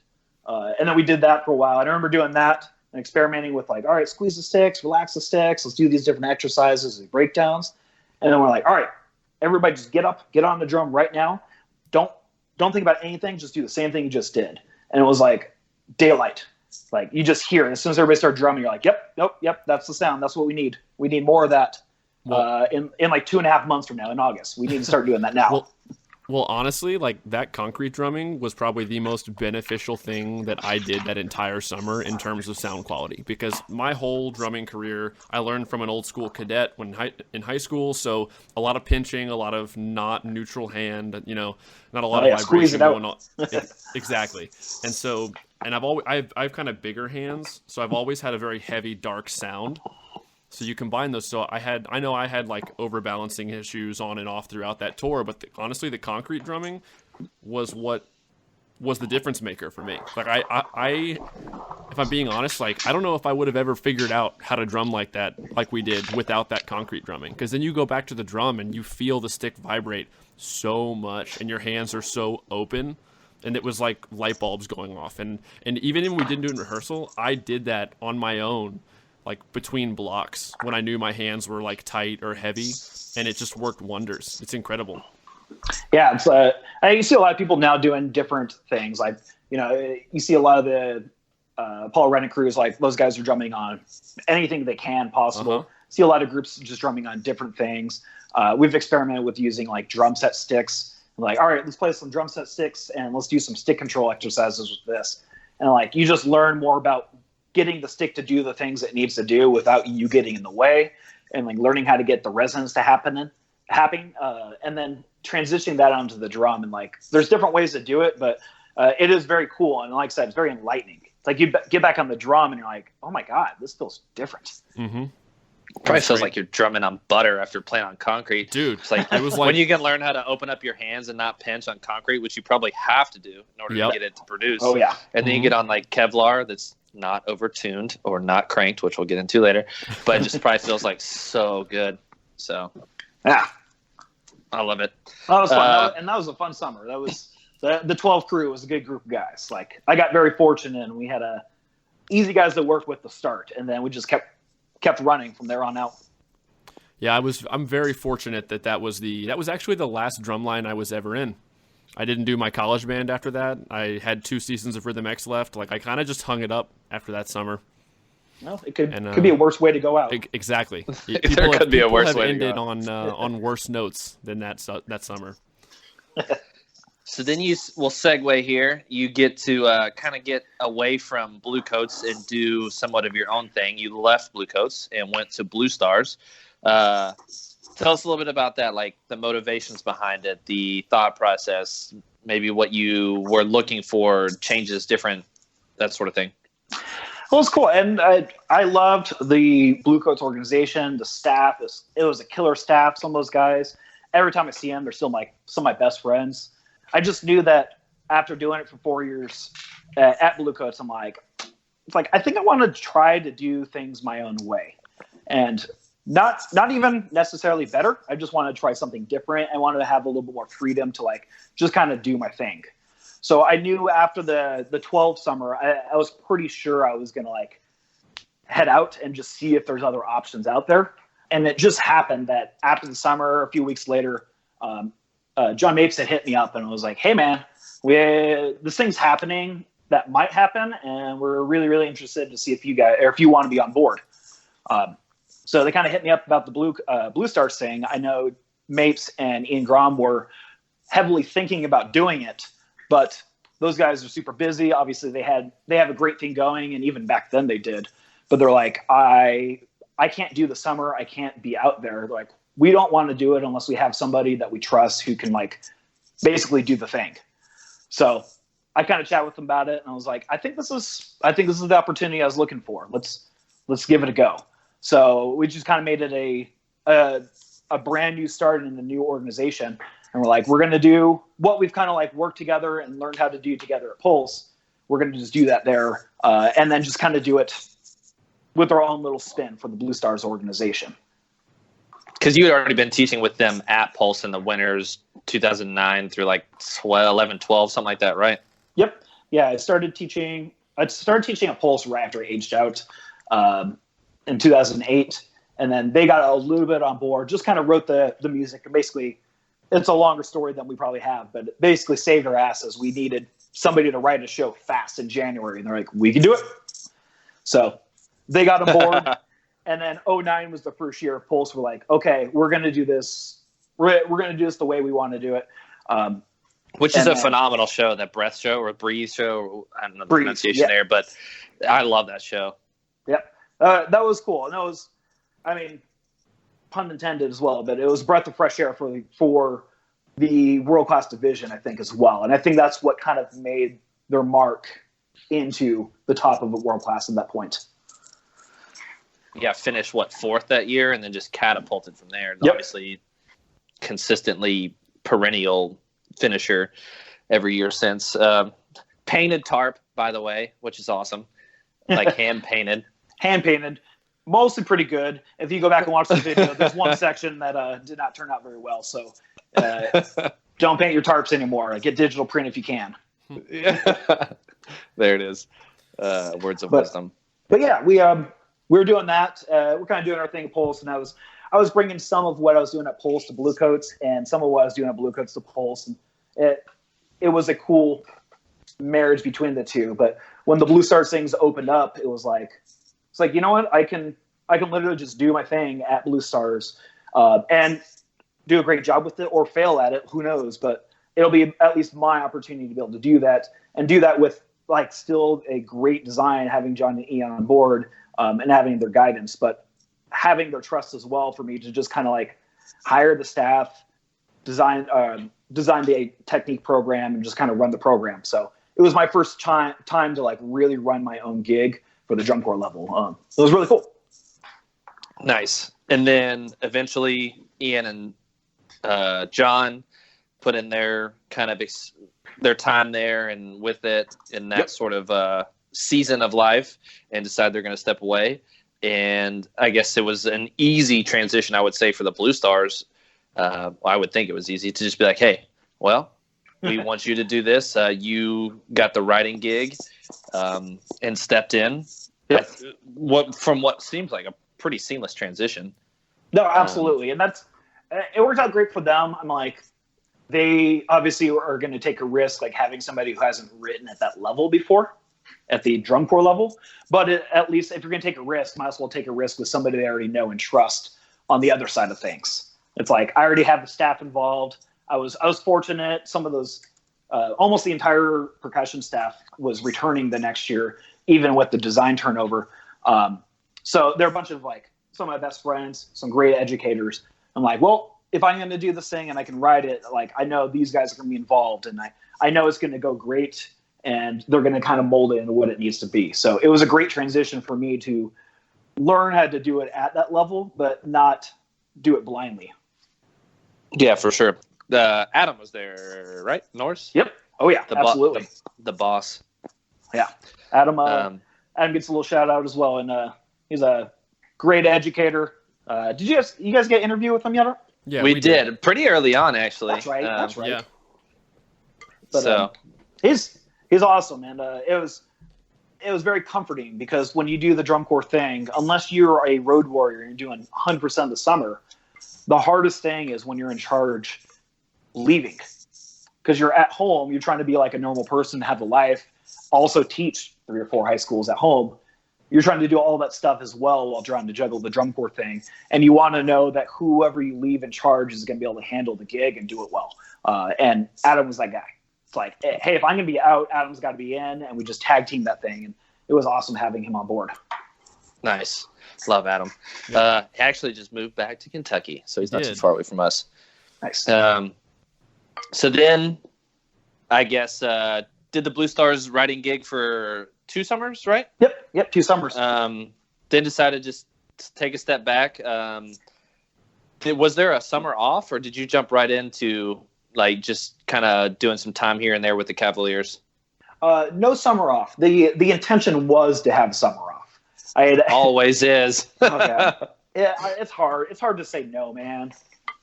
And then we did that for a while. I remember doing that and experimenting with all right, squeeze the sticks, relax the sticks. Let's do these different exercises and breakdowns. And then we're all right, everybody just get up, get on the drum right now. Don't think about anything. Just do the same thing you just did. And it was daylight. You just hear it. As soon as everybody started drumming, you're like, yep, that's the sound. That's what we need. We need more of that in 2.5 months from now in August. We need to start doing that now. Well, honestly, that concrete drumming was probably the most beneficial thing that I did that entire summer in terms of sound quality, because my whole drumming career, I learned from an old school cadet in high school. So a lot of pinching, a lot of not neutral hand, not a lot of vibration going on. Exactly. And so, and I've kind of bigger hands, so I've always had a very heavy, dark sound. So you combine those. So I know I had overbalancing issues on and off throughout that tour, but honestly, the concrete drumming was what was the difference maker for me. I if I'm being honest, I don't know if I would have ever figured out how to drum like that, like we did, without that concrete drumming. Because then you go back to the drum and you feel the stick vibrate so much, and your hands are so open. And it was like light bulbs going off. And even when we didn't do it in rehearsal, I did that on my own, between blocks when I knew my hands were tight or heavy, and it just worked wonders. It's incredible. Yeah. It's you see a lot of people now doing different things. You see a lot of the Paul Rennick crews, those guys are drumming on anything they can possible. see a lot of groups just drumming on different things. We've experimented with using like drum set sticks. Like, all right, let's play some drum set sticks and let's do some stick control exercises with this. And like, you just learn more about getting the stick to do the things it needs to do without you getting in the way, and like learning how to get the resonance to happen, and then transitioning that onto the drum. And like, there's different ways to do it, but it is very cool. And like I said, it's very enlightening. It's like you get back on the drum and you're like, oh my God, this feels different. Mm-hmm. Probably feels like you're drumming on butter after playing on concrete. Dude, it's like, it was like when you can learn how to open up your hands and not pinch on concrete, which you probably have to do in order to get it to produce. Oh, yeah. And then you get on like Kevlar that's not overtuned or not cranked, which we'll get into later. But it just probably feels like so good. So, yeah. I love it. That was fun. And that was a fun summer. That was the 12 crew was a good group of guys. Like, I got very fortunate, and we had easy guys that worked with the start, and then we just kept running from there on out. Yeah, I'm very fortunate that was actually the last drum line I was ever in. I didn't do my college band after that. I had 2 seasons of Rhythm X left. Like, I kind of just hung it up after that summer. No, it could be a worse way to go out. Exactly. There could be a worse way to go out. Ended on worse notes than that summer. So then we'll segue here. You get to kind of get away from Blue Coats and do somewhat of your own thing. You left Blue Coats and went to Blue Stars. Tell us a little bit about that, like the motivations behind it, the thought process, maybe what you were looking for, changes, different, that sort of thing. Well, it's cool. And I loved the Blue Coats organization, the staff. It was a killer staff, some of those guys. Every time I see them, they're still some of my best friends. I just knew that after doing it for 4 years at Blue Coats, it's like I think I want to try to do things my own way, and not even necessarily better. I just want to try something different. I wanted to have a little bit more freedom to like just kind of do my thing. So I knew after the 12 summer, I was pretty sure I was going to like head out and just see if there's other options out there. And it just happened that after the summer, a few weeks later, John Mapes had hit me up and was like, hey man, this thing's happening that might happen. And we're really, really interested to see if you want to be on board. So they kind of hit me up about the Blue Stars thing. I know Mapes and Ian Grom were heavily thinking about doing it, but those guys are super busy. Obviously they have a great thing going. And even back then they did, but they're like, I can't do the summer. I can't be out there. They're like, we don't want to do it unless we have somebody that we trust who can like basically do the thing. So I kind of chat with them about it, and I was like, I think this is the opportunity I was looking for. Let's give it a go. So we just kind of made it a brand new start in the new organization, and we're like, we're going to do what we've kind of like worked together and learned how to do together at Pulse. We're going to just do that there, and then just kind of do it with our own little spin for the Blue Stars organization. Because you had already been teaching with them at Pulse in the winters 2009 through like 11, 12, something like that, right? Yep. Yeah, I started teaching at Pulse right after I aged out in 2008. And then they got a little bit on board, just kind of wrote the music. And basically, it's a longer story than we probably have, but basically saved our asses. We needed somebody to write a show fast in January. And they're like, we can do it. So they got on board. And then 2009 was the first year of Pulse. We're like, okay, we're going to do this. We're going to do this the way we want to do it. Which is a phenomenal show, that Breath show or Breathe show. I don't know the pronunciation there, but I love that show. Yep. That was cool. And that was, I mean, pun intended as well, but it was breath of fresh air for the world-class division, I think, as well. And I think that's what kind of made their mark into the top of the world-class at that point. Yeah, finished, 4th that year, and then just catapulted from there. Yep. Obviously, consistently perennial finisher every year since. Painted tarp, by the way, which is awesome. Like hand-painted. Hand-painted. Mostly pretty good. If you go back and watch the video, there's one section that did not turn out very well. So don't paint your tarps anymore. Get digital print if you can. There it is. Words of wisdom. But yeah, we're doing that. We're kind of doing our thing at Pulse, and I was bringing some of what I was doing at Pulse to Blue Coats, and some of what I was doing at Blue Coats to Pulse, and it was a cool marriage between the two. But when the Blue Stars things opened up, it's like, you know what? I can I can literally just do my thing at Blue Stars and do a great job with it or fail at it. Who knows? But it'll be at least my opportunity to be able to do that and do that with like still a great design, having John and Ian on board and having their guidance, but having their trust as well for me to just kind of like hire the staff, design the technique program, and just kind of run the program. So it was my first time to like really run my own gig for the drum corps level. It was really cool. Nice. And then eventually Ian and John put in their kind of their time there and with it in that sort of season of life and decide they're going to step away. And I guess it was an easy transition, I would say, for the Blue Stars. I would think it was easy to just be like, hey, well, we want you to do this. You got the writing gig and stepped in. Yep. From what seems like a pretty seamless transition. No, absolutely. And it worked out great for them. I'm like, they obviously are going to take a risk, like having somebody who hasn't written at that level before, at the drum corps level. But at least if you're going to take a risk, might as well take a risk with somebody they already know and trust on the other side of things. It's like, I already have the staff involved. I was fortunate. Some of those, almost the entire percussion staff was returning the next year, even with the design turnover. So they're a bunch of like some of my best friends, some great educators. I'm like, well, if I'm going to do this thing and I can write it, like I know these guys are going to be involved, and I know it's going to go great, and they're going to kind of mold it into what it needs to be. So it was a great transition for me to learn how to do it at that level, but not do it blindly. Yeah, for sure. Adam was there, right? Norris? Yep. Oh yeah, absolutely. The boss. Yeah. Adam gets a little shout out as well. And he's a great educator. Did you guys get an interview with him yet? Yeah, we did pretty early on, actually. That's right. That's right. Yeah. But, so he's awesome, and it was very comforting because when you do the drum corps thing, unless you're a road warrior and you're doing 100% of the summer, the hardest thing is when you're in charge leaving, because you're at home, you're trying to be like a normal person, have a life, also teach 3 or 4 high schools at home. You're trying to do all that stuff as well while trying to juggle the drum corps thing. And you want to know that whoever you leave in charge is going to be able to handle the gig and do it well. And Adam was that guy. It's like, hey, if I'm going to be out, Adam's got to be in. And we just tag team that thing. And it was awesome having him on board. Nice. Love Adam. Yeah. He actually just moved back to Kentucky, so he's not too far away from us. Nice. So then, I guess, did the Blue Stars writing gig for 2 summers, right? Yep, 2 summers. Then decided just to take a step back. Was there a summer off, or did you jump right into like just kind of doing some time here and there with the Cavaliers? No summer off. The intention was to have summer off. Always is. Okay. Yeah, it's hard. It's hard to say no, man.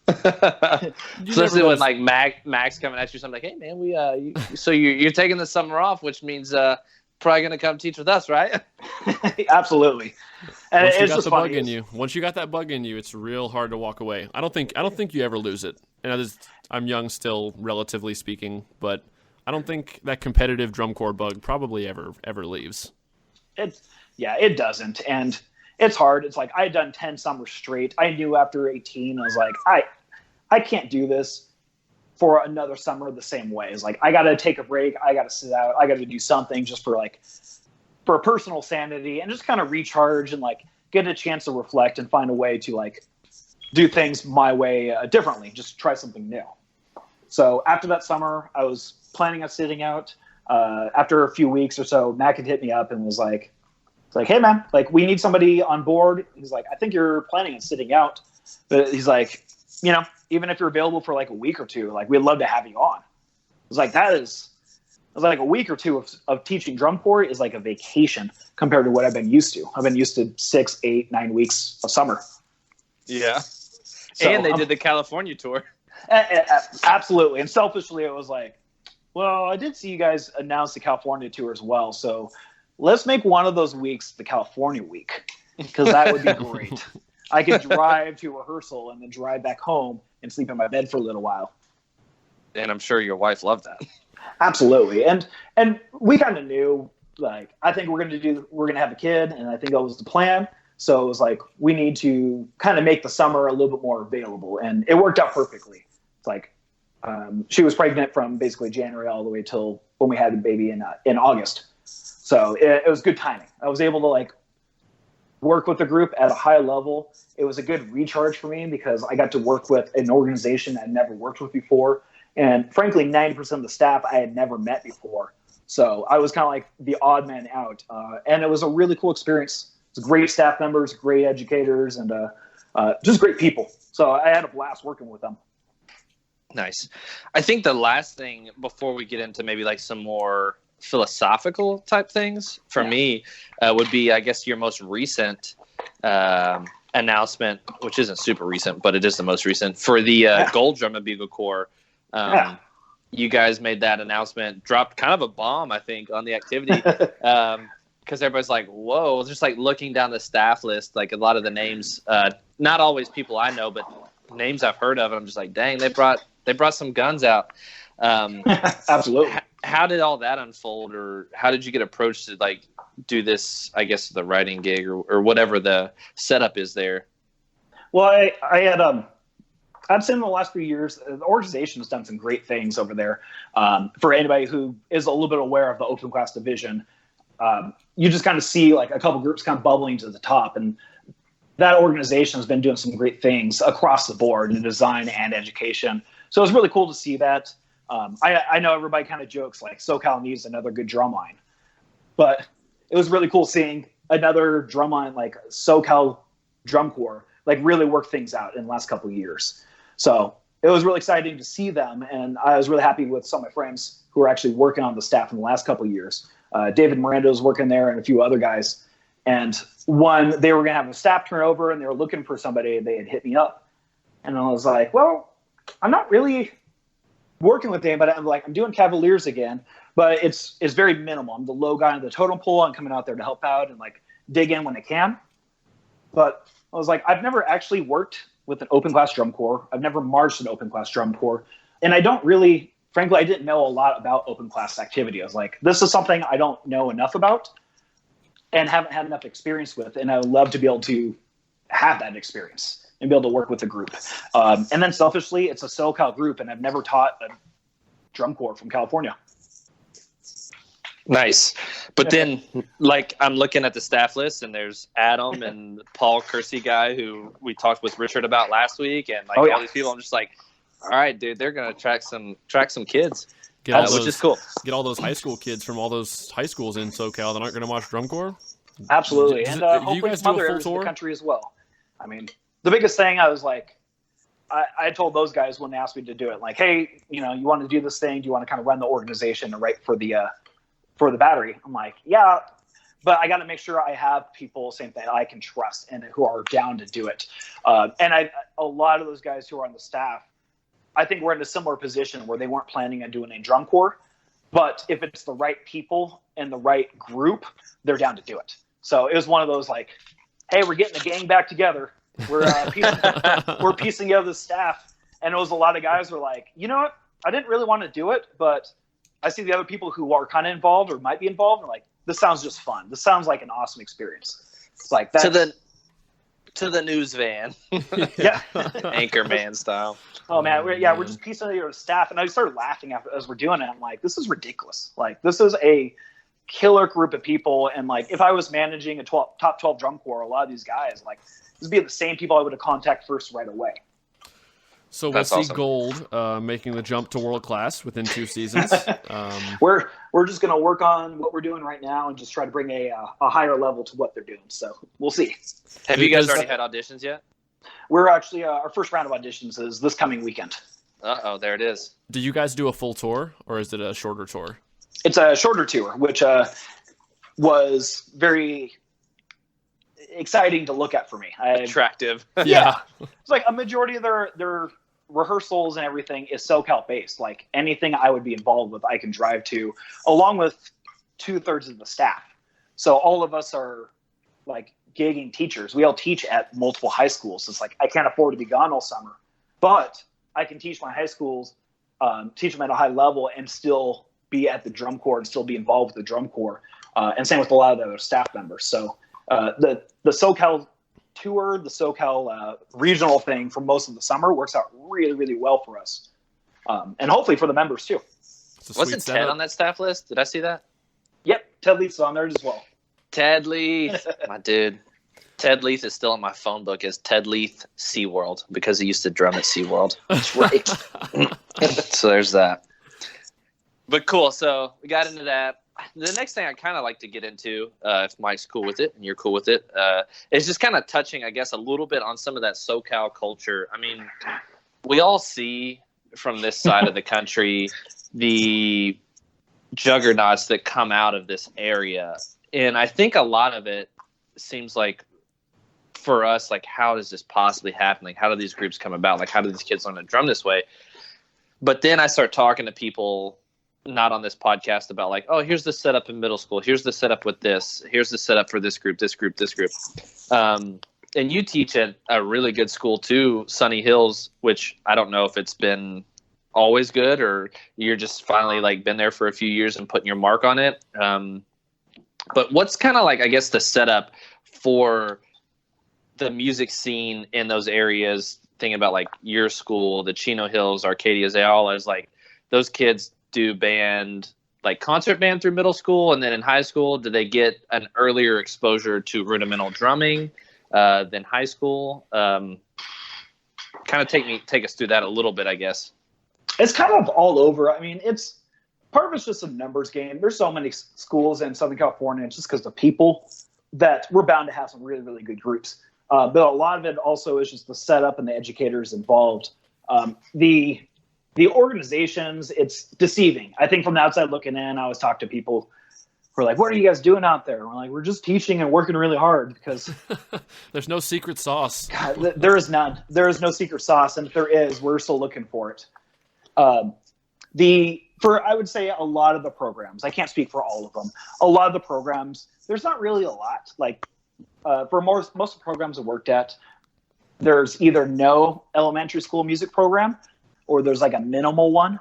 Especially when like Max coming at you, something like, "Hey, man, so you're taking the summer off, which means probably gonna come teach with us, right?" Absolutely. And once you it's got just the funny. bug in you, once you got that bug in you, it's real hard to walk away. I don't think you ever lose it. And I'm young still, relatively speaking, but I don't think that competitive drum corps bug probably ever leaves. It doesn't, and it's hard. It's like I had done 10 summers straight. I knew after 18, I was like, I can't do this for another summer the same way. It's like I got to take a break. I got to sit out. I got to do something just for personal sanity and just kind of recharge and like get a chance to reflect and find a way to like do things my way differently. Just try something new. So after that summer, I was planning on sitting out. After a few weeks or so, Mac had hit me up and was like, "Hey man, like we need somebody on board." He's like, "I think you're planning on sitting out," but he's like, even if you're available for like a week or two, like we'd love to have you on. I was like, a week or two of teaching drum corps is like a vacation compared to what I've been used to. I've been used to 6, 8, 9 weeks of summer. Yeah. So, and they did the California tour. Absolutely. And selfishly, it was like, well, I did see you guys announce the California tour as well. So let's make one of those weeks the California week, because that would be great. I could drive to rehearsal and then drive back home and sleep in my bed for a little while. And I'm sure your wife loved that. Absolutely. And we kind of knew, like, I think we're going to have a kid, and I think that was the plan. So it was like, we need to kind of make the summer a little bit more available. And it worked out perfectly. It's like, she was pregnant from basically January all the way till when we had the baby in August. So it was good timing. I was able to like work with the group at a high level. It was a good recharge for me because I got to work with an organization I'd never worked with before. And frankly, 90% of the staff I had never met before. So I was kind of like the odd man out. And it was a really cool experience. It's great staff members, great educators, and just great people. So I had a blast working with them. Nice. I think the last thing before we get into maybe like some more philosophical type things for me would be, I guess, your most recent announcement, which isn't super recent, but it is the most recent for the Gold Drum and Bugle Corps. You guys made that announcement, dropped kind of a bomb, I think, on the activity. Because everybody's like, whoa, just like looking down the staff list, like a lot of the names, not always people I know, but names I've heard of. And I'm just like, dang, they brought some guns out. Absolutely. How did all that unfold, or how did you get approached to like do this, I guess, the writing gig or whatever the setup is there? Well, I'd say in the last few years, the organization has done some great things over there. For anybody who is a little bit aware of the open class division, you just kind of see like a couple groups kind of bubbling to the top, and that organization has been doing some great things across the board in design and education. So it was really cool to see that. I know everybody kind of jokes like SoCal needs another good drum line, but it was really cool seeing another drum line like SoCal Drum Corps like really work things out in the last couple of years. So it was really exciting to see them, and I was really happy with some of my friends who were actually working on the staff in the last couple of years. David Miranda was working there and a few other guys. And they were going to have a staff turnover and they were looking for somebody. They had hit me up. And I was like, well, I'm not really working with anybody. I'm doing Cavaliers again, but it's very minimal. I'm the low guy on the totem pole. I'm coming out there to help out and like dig in when I can. But I was like, I've never actually worked with an open class drum corps. I've never marched an open class drum corps. And I don't really, frankly, I didn't know a lot about open class activity. I was like, this is something I don't know enough about and haven't had enough experience with. And I would love to be able to have that experience and be able to work with a group. And then selfishly, it's a SoCal group, and I've never taught a drum corps from California. Nice. But then, like, I'm looking at the staff list, and there's Adam and Paul Kersey guy, who we talked with Richard about last week, and like all these people. I'm just like, all right, dude, they're gonna track some kids, which is cool. Get all those high school kids from all those high schools in SoCal that aren't going to watch drum corps. Absolutely, and hopefully from other areas of the country as well. I mean, the biggest thing I was like, I told those guys when they asked me to do it, like, hey, you want to do this thing? Do you want to kind of run the organization and write for the battery? I'm like, yeah, but I got to make sure I have people saying that I can trust and who are down to do it. And a lot of those guys who are on the staff, I think we're in a similar position where they weren't planning on doing a drum corps, but if it's the right people and the right group, they're down to do it. So it was one of those like, hey, we're getting the gang back together. We're piecing together the staff. And it was a lot of guys who were like, you know what? I didn't really want to do it, but I see the other people who are kind of involved or might be involved, and like, this sounds just fun. This sounds like an awesome experience. It's like that. To the news van. Yeah. Anchorman style. Oh man, we're just piecing together the staff, and I started laughing as we're doing it. I'm like, this is ridiculous. Like, this is a killer group of people, and like, if I was managing a top 12 drum corps, a lot of these guys, like, this would be the same people I would have contacted first right away. So we'll see awesome. Gold making the jump to world class within 2 seasons. We're just going to work on what we're doing right now and just try to bring a higher level to what they're doing. So we'll see. Have you guys already had auditions yet? We're actually our first round of auditions is this coming weekend. Uh-oh, there it is. Do you guys do a full tour, or is it a shorter tour? It's a shorter tour, which was very exciting to look at for me. Attractive. Yeah. It's like a majority of their rehearsals and everything is SoCal based. Like, anything I would be involved with, I can drive to, along with 2/3 of the staff. So all of us are like gigging teachers. We all teach at multiple high schools. It's like, I can't afford to be gone all summer, but I can teach my high schools, teach them at a high level, and still be at the drum corps and still be involved with the drum corps. And same with a lot of the other staff members. So the SoCal tour, the SoCal regional thing for most of the summer works out really, really well for us. And hopefully for the members too. Wasn't Ted on that staff list? Did I see that? Yep, Ted Leith's on there as well. Ted Leith, my dude. Ted Leith is still in my phone book as Ted Leith SeaWorld because he used to drum at SeaWorld. That's right. So there's that. But cool. So we got into that. The next thing I kind of like to get into, if Mike's cool with it and you're cool with it, is just kind of touching, I guess, a little bit on some of that SoCal culture. I mean, we all see from this side of the country the juggernauts that come out of this area. And I think a lot of it seems like for us, like, how does this possibly happen? Like, how do these groups come about? Like, how do these kids learn to drum this way? But then I start talking to people not on this podcast about like, oh, here's the setup in middle school. Here's the setup with this. Here's the setup for this group, this group, this group. And you teach at a really good school too, Sunny Hills, which I don't know if it's been always good or you're just finally like been there for a few years and putting your mark on it. But what's kind of like, I guess, the setup for the music scene in those areas, thinking about like your school, the Chino Hills, Arcadia's, they all as like those kids do band, like concert band through middle school. And then in high school, do they get an earlier exposure to rudimental drumming than high school? Kind of take us through that a little bit, I guess. It's kind of all over. I mean, it's part of it's just a numbers game. There's so many schools in Southern California, just because of people, that we're bound to have some really, really good groups. But a lot of it also is just the setup and the educators involved. The organizations, it's deceiving. I think from the outside looking in, I always talk to people who are like, what are you guys doing out there? We're like, we're just teaching and working really hard because there's no secret sauce. God, there is none. There is no secret sauce. And if there is, we're still looking for it. I would say a lot of the programs, I can't speak for all of them. A lot of the programs, there's not really a lot. Like for most of the programs I worked at, there's either no elementary school music program or there's like a minimal one.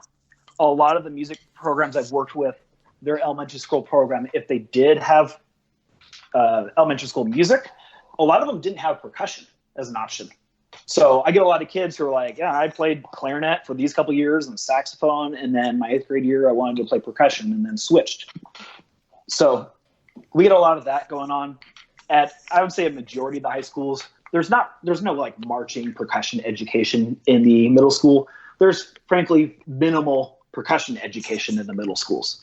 A lot of the music programs I've worked with, their elementary school program, if they did have elementary school music, a lot of them didn't have percussion as an option. So I get a lot of kids who are like, yeah, I played clarinet for these couple years and saxophone, and then my 8th grade year I wanted to play percussion and then switched. So we get a lot of that going on at, I would say, a majority of the high schools. There's no like marching percussion education in the middle school. There's frankly minimal percussion education in the middle schools.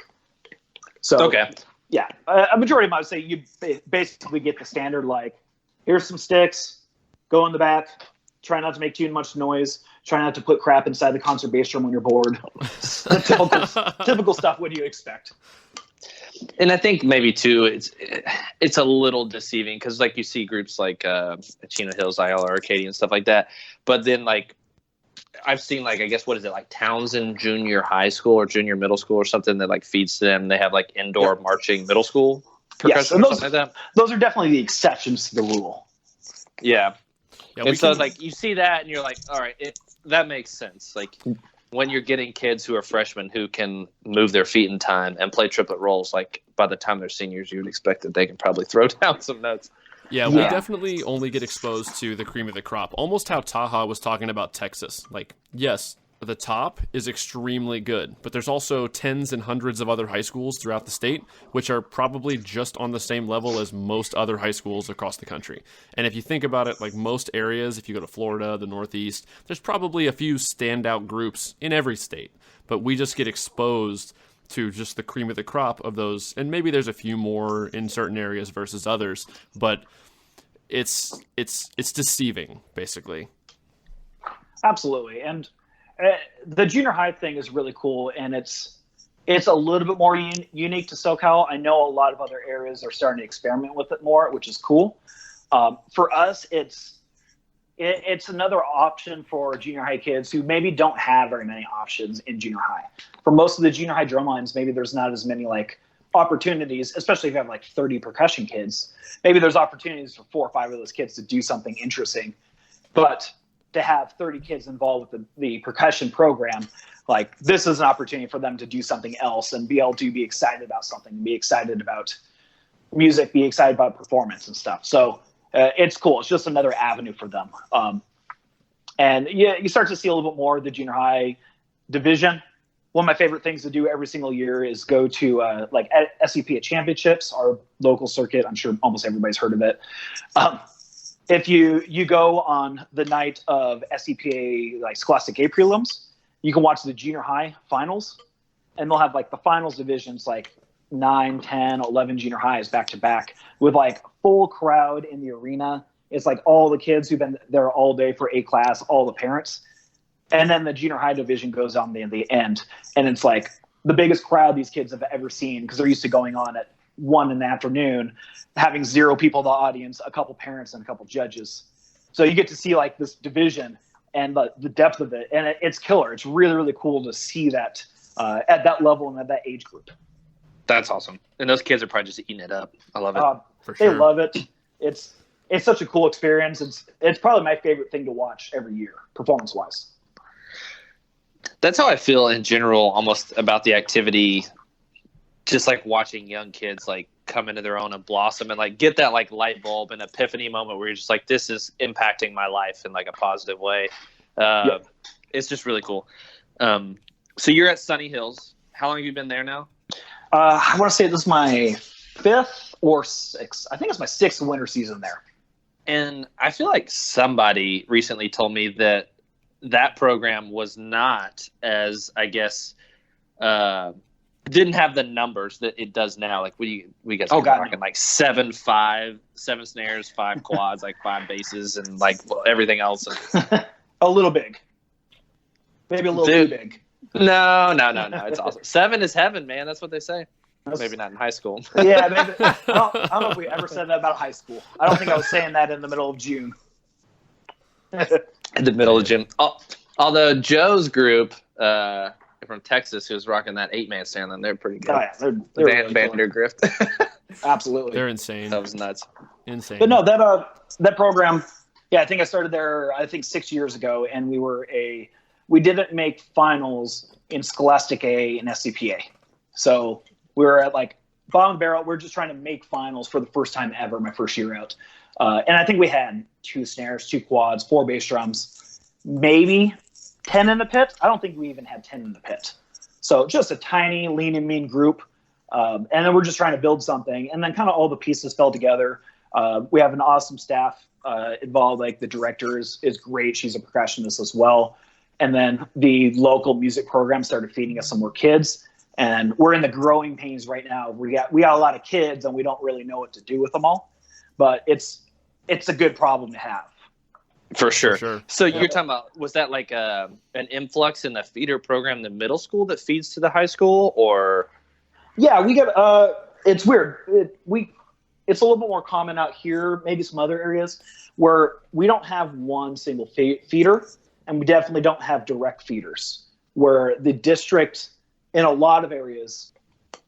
So okay, yeah, a majority of them, I would say, you basically get the standard like, here's some sticks, go in the back, try not to make too much noise, try not to put crap inside the concert bass drum when you're bored. typical stuff. What do you expect? And I think maybe too, it's a little deceiving because like you see groups like Chino Hills, Ayala, Arcadia, and stuff like that. But then like I've seen like, I guess, what is it, like Townsend Junior High School or Junior Middle School or something that like feeds to them. They have like indoor marching middle school percussion, yes, or something like that. Those are definitely the exceptions to the rule. Yeah. And so like you see that and you're like, all right, that makes sense. Like when you're getting kids who are freshmen who can move their feet in time and play triplet rolls, like by the time they're seniors, you would expect that they can probably throw down some notes. Yeah, we definitely only get exposed to the cream of the crop. Almost how Taha was talking about Texas. Like, yes, the top is extremely good, but there's also tens and hundreds of other high schools throughout the state, which are probably just on the same level as most other high schools across the country. And if you think about it, like most areas, if you go to Florida, the Northeast, there's probably a few standout groups in every state, but we just get exposed to just the cream of the crop of those. And maybe there's a few more in certain areas versus others, but it's deceiving, basically. Absolutely. And the junior high thing is really cool, and it's a little bit more unique to SoCal. I know a lot of other areas are starting to experiment with it more, which is cool. For us, it's another option for junior high kids who maybe don't have very many options in junior high. For most of the junior high drum lines, maybe there's not as many like opportunities, especially if you have like 30 percussion kids. Maybe there's opportunities for 4 or 5 of those kids to do something interesting, but to have 30 kids involved with the percussion program, like this is an opportunity for them to do something else and be able to be excited about something, be excited about music, be excited about performance and stuff. So it's cool. It's just another avenue for them. And yeah, you start to see a little bit more of the junior high division. One of my favorite things to do every single year is go to like SCPA championships, our local circuit. I'm sure almost everybody's heard of it. If you go on the night of SCPA like Scholastic A prelims, you can watch the junior high finals, and they'll have like the finals divisions like 9, 10, 11 junior highs back to back with like full crowd in the arena. It's like all the kids who've been there all day for A class, all the parents. And then the junior high division goes on in the end. And it's like the biggest crowd these kids have ever seen because they're used to going on at 1 in the afternoon, having 0 people in the audience, a couple parents and a couple judges. So you get to see like this division and the depth of it. And it's killer. It's really, really cool to see that at that level and at that age group. That's awesome. And those kids are probably just eating it up. I love it. They love it. It's such a cool experience. It's probably my favorite thing to watch every year, performance-wise. That's how I feel in general, almost about the activity. Just like watching young kids like come into their own and blossom and like get that like light bulb and epiphany moment where you're just like, this is impacting my life in like a positive way. Yep. It's just really cool. So you're at Sunny Hills. How long have you been there now? I want to say this is my 5th or 6th. I think it's my 6th winter season there. And I feel like somebody recently told me that program was not as, I guess, didn't have the numbers that it does now. Like we guys are talking like 7 snares, 5 quads, like 5 basses, and like everything else. A little big, maybe a little too big. No. It's awesome. 7 is heaven, man. That's what they say. Maybe not in high school. Yeah, maybe. I don't know if we ever said that about high school. I don't think I was saying that in the middle of June. In the middle of June. Although Joe's group from Texas, who's rocking that 8-man stand, then they're pretty good. Oh, yeah. They're really Vandergrift. Absolutely. They're insane. That was nuts. Insane. But no, that program, yeah, I think I started there, 6 years ago, and we didn't make finals in Scholastic A and SCPA. So we were at like bottom barrel. We're just trying to make finals for the first time ever, my first year out. And I think we had 2 snares, 2 quads, 4 bass drums, maybe 10 in the pit. I don't think we even had 10 in the pit. So just a tiny, lean and mean group. And then we're just trying to build something. And then kind of all the pieces fell together. We have an awesome staff involved. Like the director is great. She's a percussionist as well. And then the local music program started feeding us some more kids. And we're in the growing pains right now. We got a lot of kids, and we don't really know what to do with them all. But it's a good problem to have. For sure. So you're talking about, was that like an influx in the feeder program in the middle school that feeds to the high school, or? Yeah, we get. It's weird. It's a little bit more common out here, maybe some other areas, where we don't have one single feeder, and we definitely don't have direct feeders. Where the district, in a lot of areas,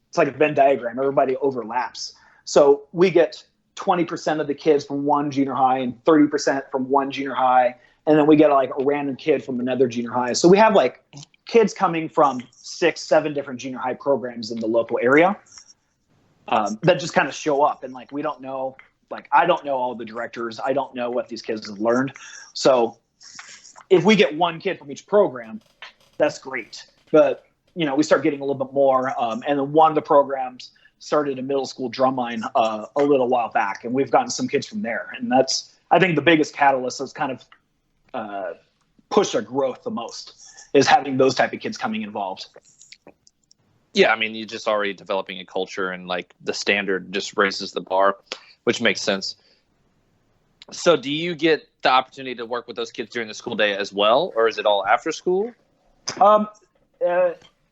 it's like a Venn diagram. Everybody overlaps. So we get 20% of the kids from one junior high and 30% from one junior high. And then we get like a random kid from another junior high. So we have like kids coming from 6, 7 different junior high programs in the local area that just kind of show up. And like, we don't know, like, I don't know all the directors. I don't know what these kids have learned. So if we get one kid from each program, that's great. But, we start getting a little bit more. And then one of the programs started a middle school drumline a little while back, and we've gotten some kids from there. And that's, I think, the biggest catalyst that's kind of pushed our growth the most, is having those type of kids coming involved. Yeah, I mean, you're just already developing a culture, and like the standard just raises the bar, which makes sense. So do you get the opportunity to work with those kids during the school day as well, or is it all after school?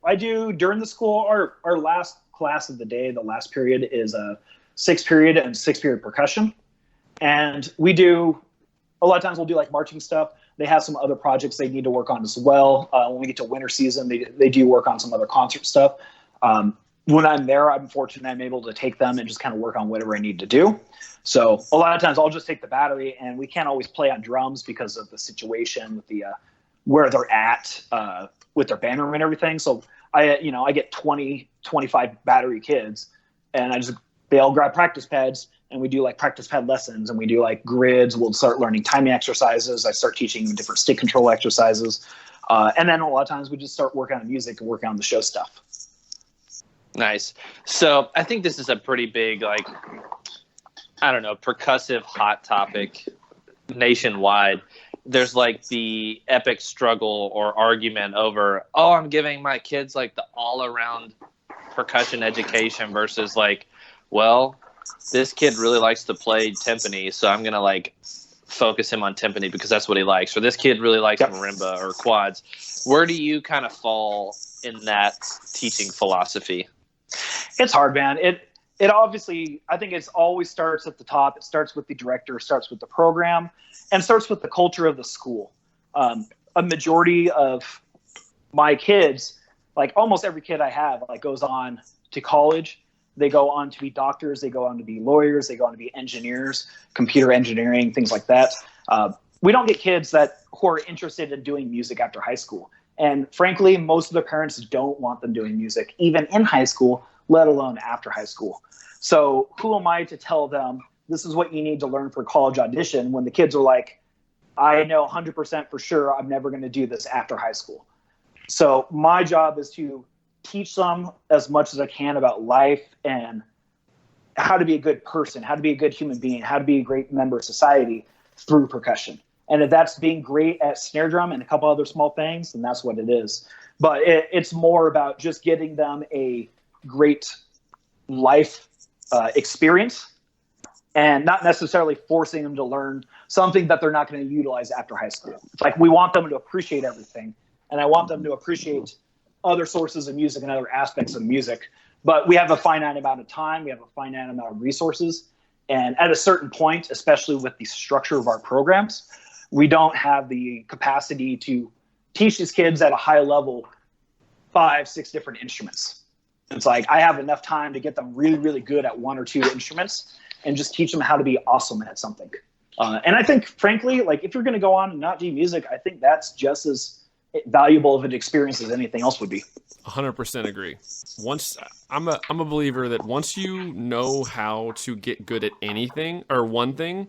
I do during the school. Our last class of the day, the last period, is a 6 period and 6 period percussion. And we do, a lot of times we'll do like marching stuff. They have some other projects they need to work on as well. When we get to winter season, they do work on some other concert stuff. When I'm there, I'm fortunate I'm able to take them and just kind of work on whatever I need to do. So a lot of times I'll just take the battery, and we can't always play on drums because of the situation with the where they're at with their band room and everything. So I get 20, 25 battery kids, and I just they all grab practice pads, and we do like practice pad lessons, and we do like grids. We'll start learning timing exercises. I start teaching them different stick control exercises. And then a lot of times we just start working on music and working on the show stuff. Nice. So I think this is a pretty big, like, I don't know, percussive hot topic nationwide. There's like the epic struggle or argument over, oh, I'm giving my kids like the all around percussion education versus like, well, this kid really likes to play timpani, so I'm going to like focus him on timpani because that's what he likes. Or this kid really likes marimba or quads. Where do you kind of fall in that teaching philosophy? It's hard, man. It obviously, I think it always starts at the top. It starts with the director, starts with the program, and starts with the culture of the school. A majority of my kids, like almost every kid I have, like goes on to college. They go on to be doctors. They go on to be lawyers. They go on to be engineers, computer engineering, things like that. We don't get kids who are interested in doing music after high school. And frankly, most of the parents don't want them doing music, even in high school, let alone after high school. So who am I to tell them this is what you need to learn for college audition when the kids are like, I know 100% for sure I'm never going to do this after high school. So my job is to teach them as much as I can about life and how to be a good person, how to be a good human being, how to be a great member of society through percussion. And if that's being great at snare drum and a couple other small things, then that's what it is. But it's more about just getting them a great life experience and not necessarily forcing them to learn something that they're not going to utilize after high school. It's like we want them to appreciate everything, and I want them to appreciate other sources of music and other aspects of music. But we have a finite amount of time. We have a finite amount of resources. And at a certain point, especially with the structure of our programs, we don't have the capacity to teach these kids at a high level 5-6 different instruments. It's like I have enough time to get them really, really good at 1 or 2 instruments and just teach them how to be awesome at something. And I think, frankly, like if you're going to go on and not do music, I think that's just as valuable of an experience as anything else would be. 100% agree. I'm a believer that once you know how to get good at anything or one thing,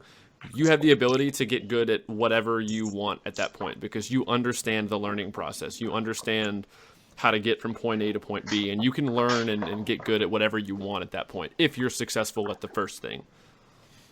you have the ability to get good at whatever you want at that point because you understand the learning process. You understand how to get from point A to point B, and you can learn and get good at whatever you want at that point if you're successful at the first thing.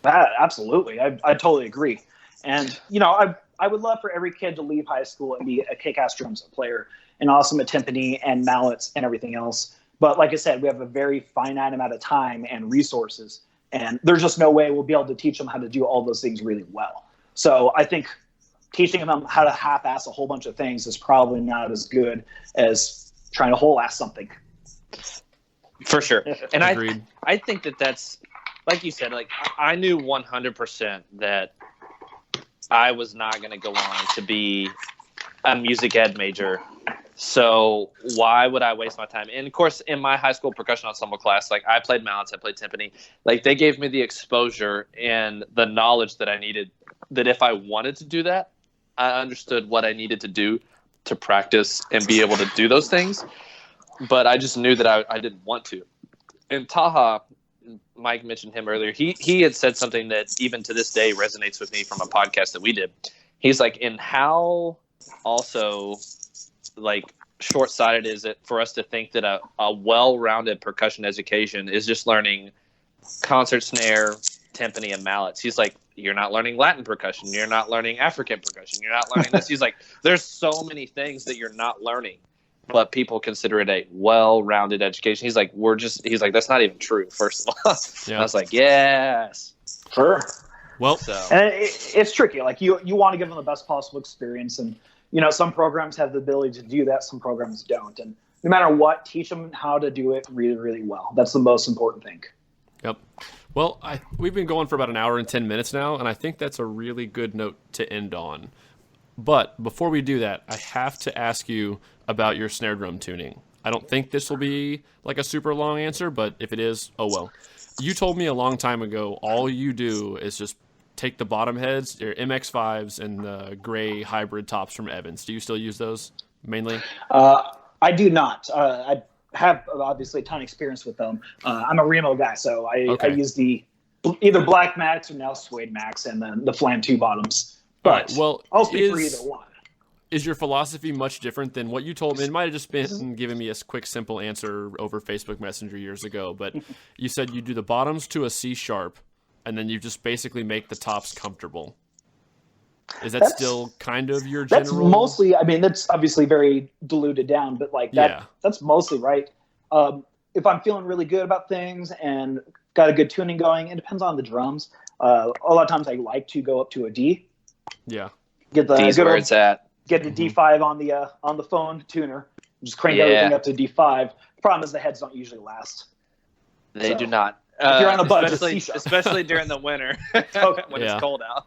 Absolutely. I totally agree. And, you know, I would love for every kid to leave high school and be a kick-ass drums player and awesome at timpani and mallets and everything else. But like I said, we have a very finite amount of time and resources, and there's just no way we'll be able to teach them how to do all those things really well. So I think teaching them how to half-ass a whole bunch of things is probably not as good as trying to whole-ass something. For sure. And Agreed. I think that's, like you said, like I knew 100% that I was not going to go on to be a music ed major. So why would I waste my time? And of course, in my high school percussion ensemble class, like I played mallets, I played timpani. Like they gave me the exposure and the knowledge that I needed, that if I wanted to do that, I understood what I needed to do to practice and be able to do those things. But I just knew that I didn't want to. And Taha, Mike mentioned him earlier. He had said something that even to this day resonates with me from a podcast that we did. He's like, in how also like short-sighted is it for us to think that a well-rounded percussion education is just learning concert snare, timpani, and mallets. He's like, you're not learning Latin percussion. You're not learning African percussion. You're not learning this. He's like, there's so many things that you're not learning, but people consider it a well-rounded education. He's like, that's not even true, first of all. Yeah. I was like, yes. Sure. Well, and it's tricky. Like you want to give them the best possible experience. And, you know, some programs have the ability to do that. Some programs don't. And no matter what, teach them how to do it really, really well. That's the most important thing. Yep. Well, we've been going for about an hour and 10 minutes now, and I think that's a really good note to end on. But before we do that, I have to ask you about your snare drum tuning. I don't think this will be like a super long answer, but if it is, oh well. You told me a long time ago all you do is just take the bottom heads, your MX5s, and the gray hybrid tops from Evans. Do you still use those mainly? I do not. have obviously a ton of experience with them. I'm a Remo guy, so I Okay. use the either Black Max or now Suede Max and then the Flam 2 bottoms. But well, I'll speak for either one. Is your philosophy much different than what you told me? It might have just been giving me a quick, simple answer over Facebook Messenger years ago, but you said you do the bottoms to a C sharp, and then you just basically make the tops comfortable. Is that still kind of your general? That's mostly, I mean, that's obviously very diluted down, but like that's mostly right. If I'm feeling really good about things and got a good tuning going, it depends on the drums. A lot of times I like to go up to a D. Yeah. Get the D's where it's at. Get the D5 on the phone tuner. Just crank everything up to D5. The problem is the heads don't usually last. They do not. If you're on a budget, especially during the winter when it's cold out.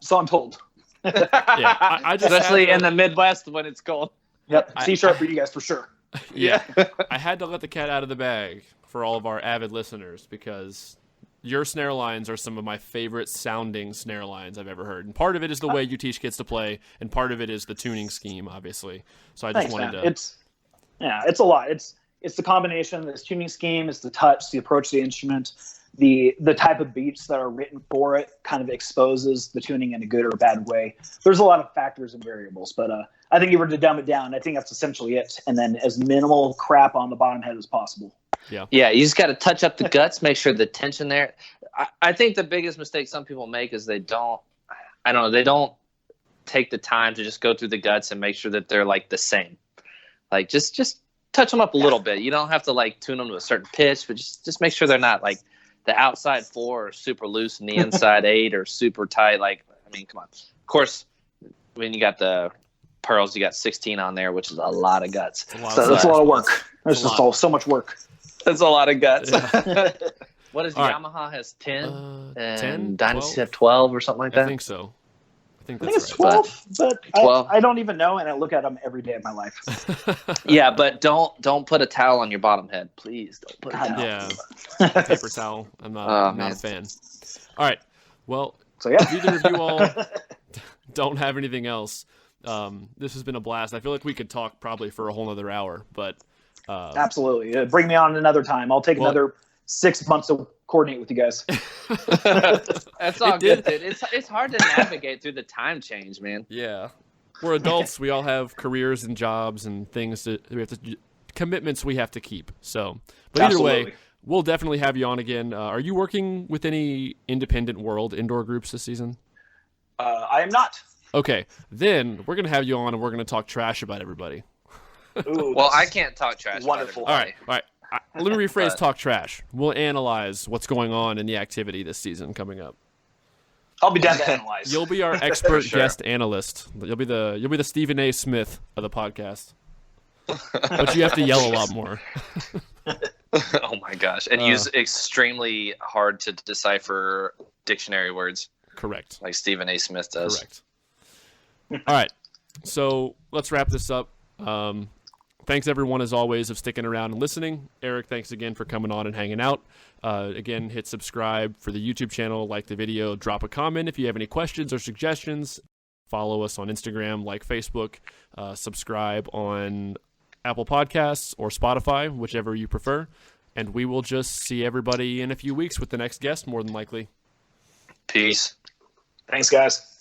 So I'm told. I just especially in the Midwest when it's cold. Yep, C sharp for you guys for sure. Yeah. I had to let the cat out of the bag for all of our avid listeners because your snare lines are some of my favorite sounding snare lines I've ever heard. And part of it is the way you teach kids to play, and part of it is the tuning scheme, obviously. So I just wanted to... It's a lot. It's the combination, this tuning scheme, it's the touch, the approach to the instrument, the type of beats that are written for it kind of exposes the tuning in a good or a bad way. There's a lot of factors and variables, but I think if you were to dumb it down, I think that's essentially it. And then as minimal crap on the bottom head as possible. Yeah, you just got to touch up the guts, make sure the tension there. I think the biggest mistake some people make is they don't take the time to just go through the guts and make sure that they're like the same. Like just touch them up a little bit. You don't have to like tune them to a certain pitch, but just make sure they're not like the outside 4 are super loose and the inside 8 are super tight. Like, I mean, come on. Of course, when you got the pearls, you got 16 on there, which is a lot of guts. That's a lot of work. There's just so much work. That's a lot of guts. Yeah. What is Yamaha has 10 and 10, Dynasty have 12 or something like that? I think so. I think it's right. 12, but 12. I don't even know, and I look at them every day of my life. Yeah, but don't put a towel on your bottom head, please. Don't put a towel. Yeah, paper towel. I'm not a fan. All right. Well, so yeah, if either of you all don't have anything else, this has been a blast. I feel like we could talk probably for a whole other hour, but absolutely. Bring me on another time. I'll take another 6 months to coordinate with you guys. That's all good, dude. It's hard to navigate through the time change, man. Yeah. We're adults. We all have careers and jobs and things commitments we have to keep. So, but either way, we'll definitely have you on again. Are you working with any independent world indoor groups this season? I am not. Okay. Then we're going to have you on and we're going to talk trash about everybody. Ooh, well, I can't talk trash. Wonderful. About all right. Let me rephrase talk trash. We'll analyze what's going on in the activity this season coming up. I'll be down to analyze. You'll be our expert guest analyst. You'll be the Stephen A. Smith of the podcast. But you have to yell a lot more. Oh my gosh. And use extremely hard to decipher dictionary words. Correct. Like Stephen A. Smith does. Correct. All right. So let's wrap this up. Thanks, everyone, as always, of sticking around and listening. Eric, thanks again for coming on and hanging out. Again, hit subscribe for the YouTube channel, like the video, drop a comment if you have any questions or suggestions. Follow us on Instagram, like Facebook, subscribe on Apple Podcasts or Spotify, whichever you prefer. And we will just see everybody in a few weeks with the next guest, more than likely. Peace. Thanks, guys.